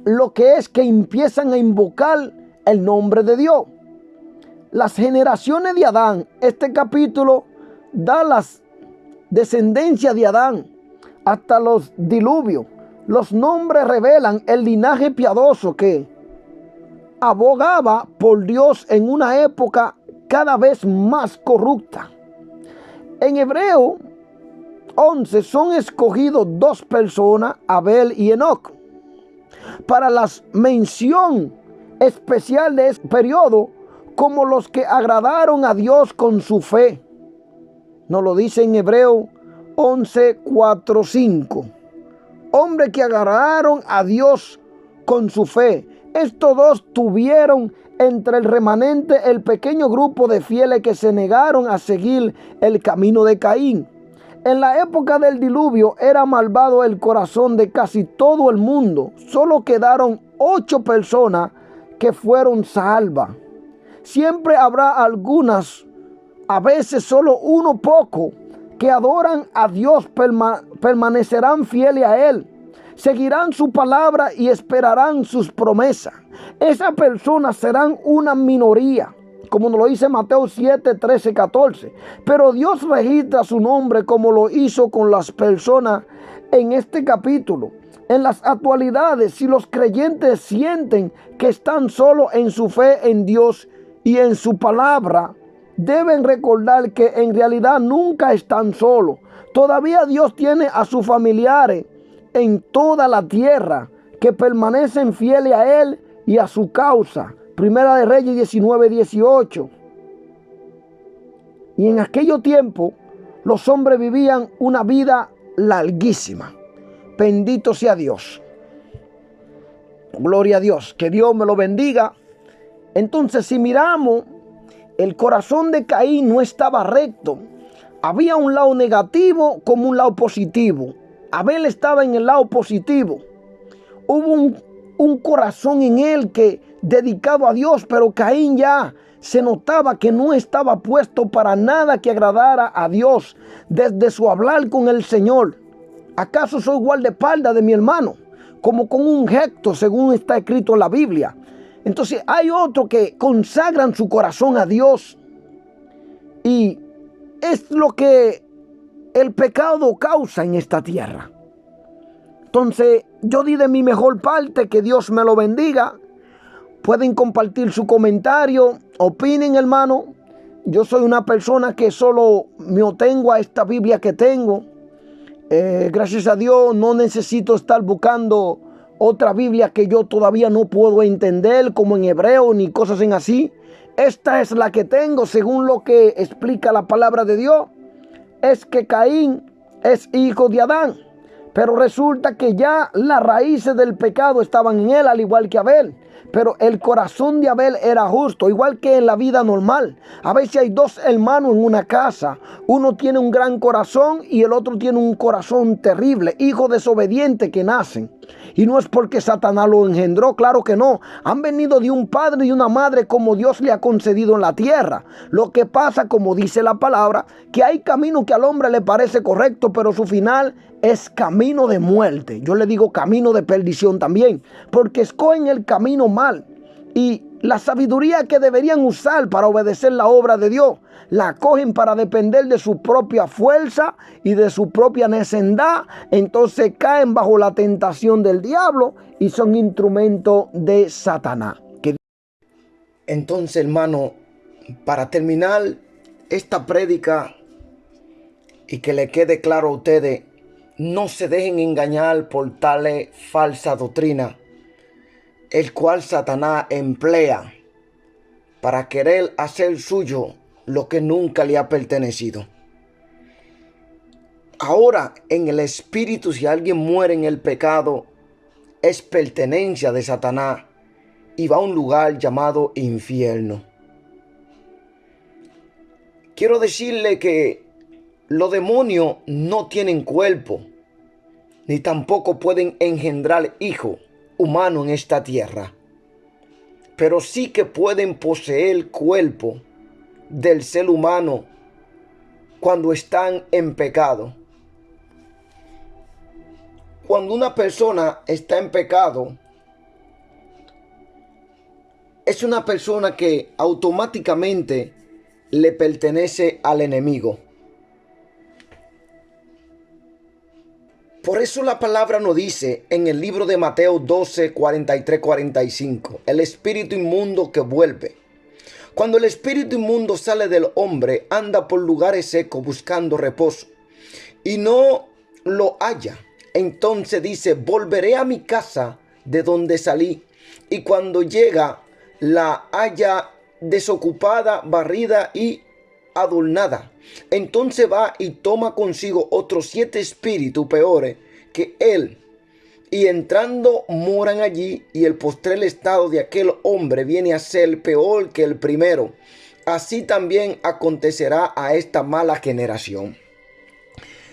lo que es que empiezan a invocar el nombre de Dios. Las generaciones de Adán, este capítulo da las descendencias de Adán hasta los diluvios. Los nombres revelan el linaje piadoso que abogaba por Dios en una época cada vez más corrupta. En Hebreo 11 son escogidos dos personas, Abel y Enoc, para la mención especial de este periodo como los que agradaron a Dios con su fe. Nos lo dice en Hebreo 11, 4, 5. Hombres que agradaron a Dios con su fe. Estos dos tuvieron entre el remanente el pequeño grupo de fieles que se negaron a seguir el camino de Caín. En la época del diluvio era malvado el corazón de casi todo el mundo. Solo quedaron 8 personas que fueron salvas. Siempre habrá algunas, a veces solo uno poco, que adoran a Dios, permanecerán fieles a Él, seguirán su palabra y esperarán sus promesas. Esas personas serán una minoría, como nos lo dice Mateo 7, 13, 14. Pero Dios registra su nombre como lo hizo con las personas en este capítulo. En las actualidades, si los creyentes sienten que están solos en su fe en Dios y en su palabra, deben recordar que en realidad nunca están solos. Todavía Dios tiene a sus familiares en toda la tierra que permanecen fieles a Él y a su causa. Primera de Reyes 19, 18. Y en aquellos tiempos los hombres vivían una vida larguísima. Bendito sea Dios. Gloria a Dios. Que Dios me lo bendiga. Entonces, si miramos, el corazón de Caín no estaba recto. Había un lado negativo como un lado positivo. Abel estaba en el lado positivo. Hubo un corazón en él que dedicado a Dios, pero Caín ya se notaba que no estaba puesto para nada que agradara a Dios desde su hablar con el Señor. ¿Acaso soy guardaespaldas de mi hermano? Como con un gesto, según está escrito en la Biblia. Entonces hay otros que consagran su corazón a Dios. Y es lo que el pecado causa en esta tierra. Entonces yo di de mi mejor parte, que Dios me lo bendiga. Pueden compartir su comentario, opinen, hermano. Yo soy una persona que solo me atengo a esta Biblia que tengo. Gracias a Dios no necesito estar buscando otra Biblia que yo todavía no puedo entender, como en hebreo ni cosas en así. Esta es la que tengo según lo que explica la palabra de Dios. Es que Caín es hijo de Adán, pero resulta que ya las raíces del pecado estaban en él, al igual que Abel. Pero el corazón de Abel era justo, igual que en la vida normal. A veces hay dos hermanos en una casa. Uno tiene un gran corazón y el otro tiene un corazón terrible. Hijos desobedientes que nacen. Y no es porque Satanás lo engendró, claro que no. Han venido de un padre y una madre como Dios le ha concedido en la tierra. Lo que pasa, como dice la palabra, que hay camino que al hombre le parece correcto, pero su final es camino de muerte. Yo le digo camino de perdición también, porque escogen el camino mal. Y la sabiduría que deberían usar para obedecer la obra de Dios, la cogen para depender de su propia fuerza y de su propia necedad. Entonces caen bajo la tentación del diablo y son instrumentos de Satanás. Entonces, hermano, para terminar esta prédica, Y que le quede claro a ustedes, no se dejen engañar por tal falsa doctrina, el cual Satanás emplea para querer hacer suyo lo que nunca le ha pertenecido. Ahora, en el espíritu, si alguien muere en el pecado, es pertenencia de Satanás y va a un lugar llamado infierno. Quiero decirle que los demonios no tienen cuerpo, ni tampoco pueden engendrar hijos humanos en esta tierra, pero sí que pueden poseer el cuerpo del ser humano cuando están en pecado. Cuando una persona está en pecado, es una persona que automáticamente le pertenece al enemigo. Por eso la palabra nos dice en el libro de Mateo 12, 43, 45, el espíritu inmundo que vuelve. Cuando el espíritu inmundo sale del hombre, anda por lugares secos buscando reposo y no lo halla. Entonces dice, volveré a mi casa de donde salí. Y cuando llega, la halla desocupada, barrida y adornada. Entonces va y toma consigo otros 7 espíritus peores que él. Y entrando moran allí, y el postrer estado de aquel hombre viene a ser peor que el primero. Así también acontecerá a esta mala generación.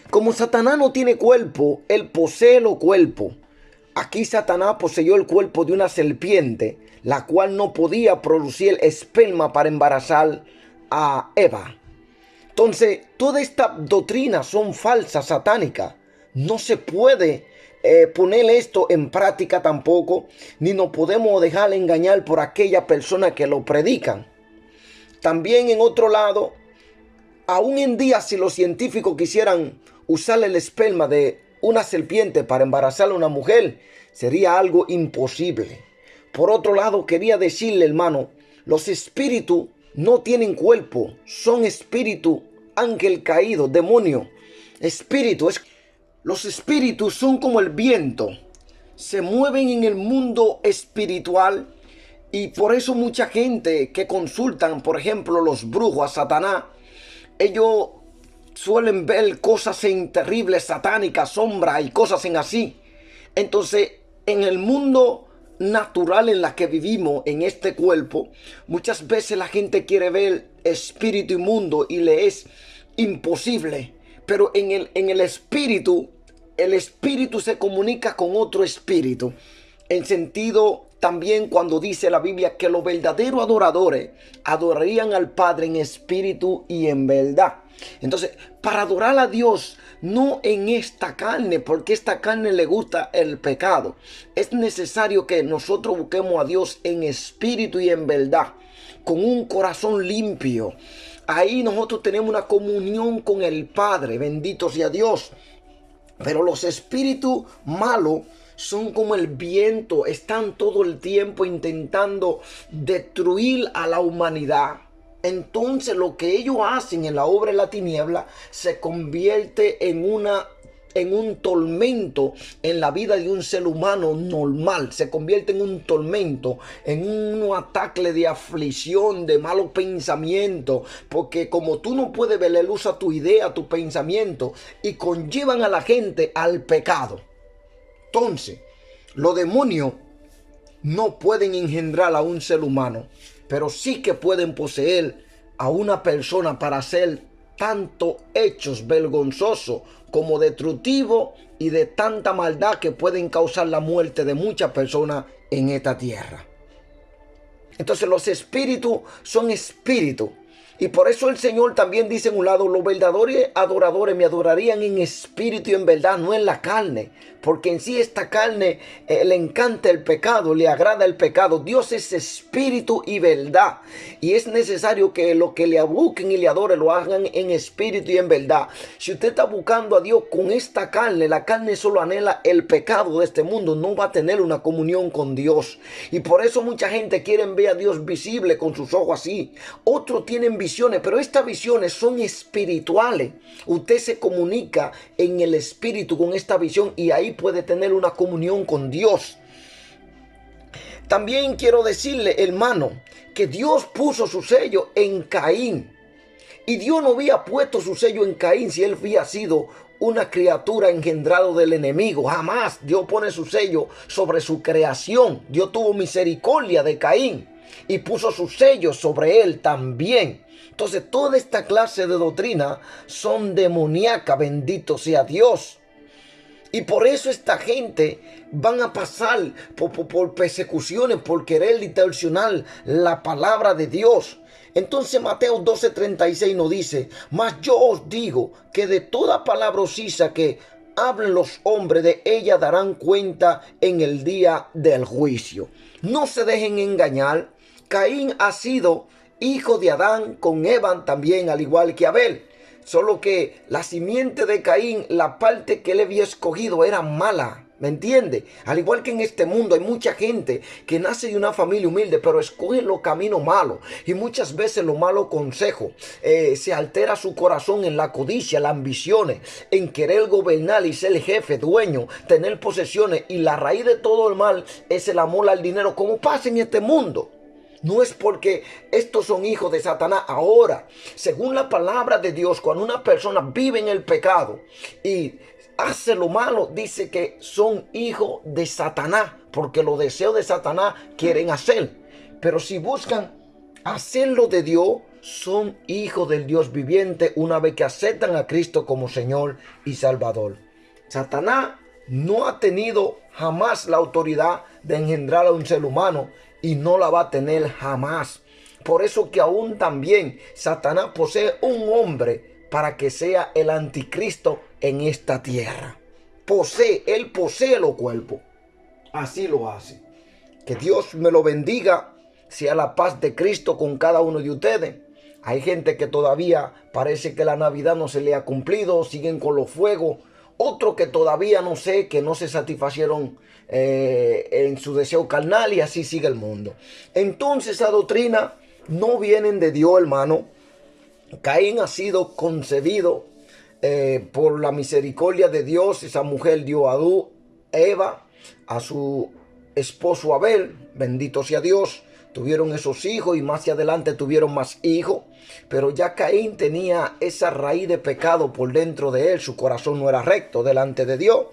Como Satanás no tiene cuerpo, él posee los cuerpos. Aquí Satanás poseyó el cuerpo de una serpiente, la cual no podía producir esperma para embarazar a Eva. Entonces, toda esta doctrina son falsas, satánicas. No se puede poner esto en práctica tampoco, ni nos podemos dejar engañar por aquella persona que lo predican. También en otro lado, aún en día, si los científicos quisieran usar el esperma de una serpiente para embarazar a una mujer, sería algo imposible. Por otro lado, quería decirle, hermano, los espíritus no tienen cuerpo, son espíritu, ángel caído, demonio, espíritu. Los espíritus son como el viento, se mueven en el mundo espiritual, y por eso mucha gente que consultan, por ejemplo, los brujos, a Satanás, ellos suelen ver cosas en terribles, satánicas, sombras y cosas en así. Entonces, en el mundo natural en la que vivimos, en este cuerpo, muchas veces la gente quiere ver espíritu inmundo y le es imposible. Pero en el espíritu se comunica con otro espíritu. En sentido, también cuando dice la Biblia que los verdaderos adoradores adorarían al Padre en espíritu y en verdad. Entonces, para adorar a Dios, no en esta carne, porque esta carne le gusta el pecado. Es necesario que nosotros busquemos a Dios en espíritu y en verdad, con un corazón limpio. Ahí nosotros tenemos una comunión con el Padre, bendito sea Dios. Pero los espíritus malos son como el viento, están todo el tiempo intentando destruir a la humanidad. Entonces lo que ellos hacen en la obra de la tiniebla se convierte en un tormento en la vida de un ser humano normal. Se convierte en un tormento, en un ataque de aflicción, de malos pensamientos. Porque como tú no puedes ver la luz a tu idea, tu pensamiento, y conllevan a la gente al pecado. Entonces, los demonios no pueden engendrar a un ser humano, pero sí que pueden poseer a una persona para hacer tanto hechos vergonzosos como destructivos y de tanta maldad que pueden causar la muerte de muchas personas en esta tierra. Entonces los espíritus son espíritus. Y por eso el Señor también dice en un lado, los verdaderos adoradores me adorarían en espíritu y en verdad, no en la carne. Porque en sí esta carne le encanta el pecado, le agrada el pecado. Dios es espíritu y verdad. Y es necesario que los que le busquen y le adoren lo hagan en espíritu y en verdad. Si usted está buscando a Dios con esta carne, la carne solo anhela el pecado de este mundo, no va a tener una comunión con Dios. Y por eso mucha gente quiere ver a Dios visible con sus ojos así. Otros tienen visión visiones, pero estas visiones son espirituales. Usted se comunica en el espíritu con esta visión y ahí puede tener una comunión con Dios. También quiero decirle, hermano, que Dios puso su sello en Caín. Y Dios no había puesto su sello en Caín si él había sido una criatura engendrado del enemigo. Jamás Dios pone su sello sobre su creación. Dios tuvo misericordia de Caín y puso su sello sobre él también. Entonces toda esta clase de doctrina son demoníacas, bendito sea Dios. Y por eso esta gente van a pasar por persecuciones, por querer distorsionar la palabra de Dios. Entonces Mateo 12:36 nos dice: mas yo os digo que de toda palabra ociosa que hablen los hombres, de ella darán cuenta en el día del juicio. No se dejen engañar. Caín ha sido hijo de Adán con Eva también, al igual que Abel. Solo que la simiente de Caín, la parte que él había escogido era mala. ¿Me entiende? Al igual que en este mundo hay mucha gente que nace de una familia humilde, pero escoge los caminos malos. Y muchas veces los malos consejos. Se altera su corazón en la codicia, las ambiciones, en querer gobernar y ser jefe, dueño, tener posesiones. Y la raíz de todo el mal es el amor al dinero, como pasa en este mundo. No es porque estos son hijos de Satanás. Ahora, según la palabra de Dios, cuando una persona vive en el pecado y hace lo malo, dice que son hijos de Satanás, porque los deseos de Satanás quieren hacer. Pero si buscan hacerlo de Dios, son hijos del Dios viviente una vez que aceptan a Cristo como Señor y Salvador. Satanás no ha tenido jamás la autoridad de engendrar a un ser humano y no la va a tener jamás. Por eso que aún también Satanás posee un hombre para que sea el anticristo en esta tierra. Él posee los cuerpos. Así lo hace. Que Dios me lo bendiga. Sea la paz de Cristo con cada uno de ustedes. Hay gente que todavía parece que la Navidad no se le ha cumplido. Siguen con los fuegos. Otros que todavía no sé, que no se satisfacieron en su deseo carnal, y así sigue el mundo. Entonces esa doctrina no vienen de Dios, hermano. Caín ha sido concebido por la misericordia de Dios. Esa mujer dio a Eva, a su esposo Abel, bendito sea Dios. Tuvieron esos hijos y más adelante tuvieron más hijos. Pero ya Caín tenía esa raíz de pecado por dentro de él. Su corazón no era recto delante de Dios.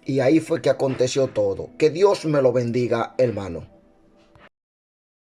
Y ahí fue que aconteció todo. Que Dios me lo bendiga, hermano.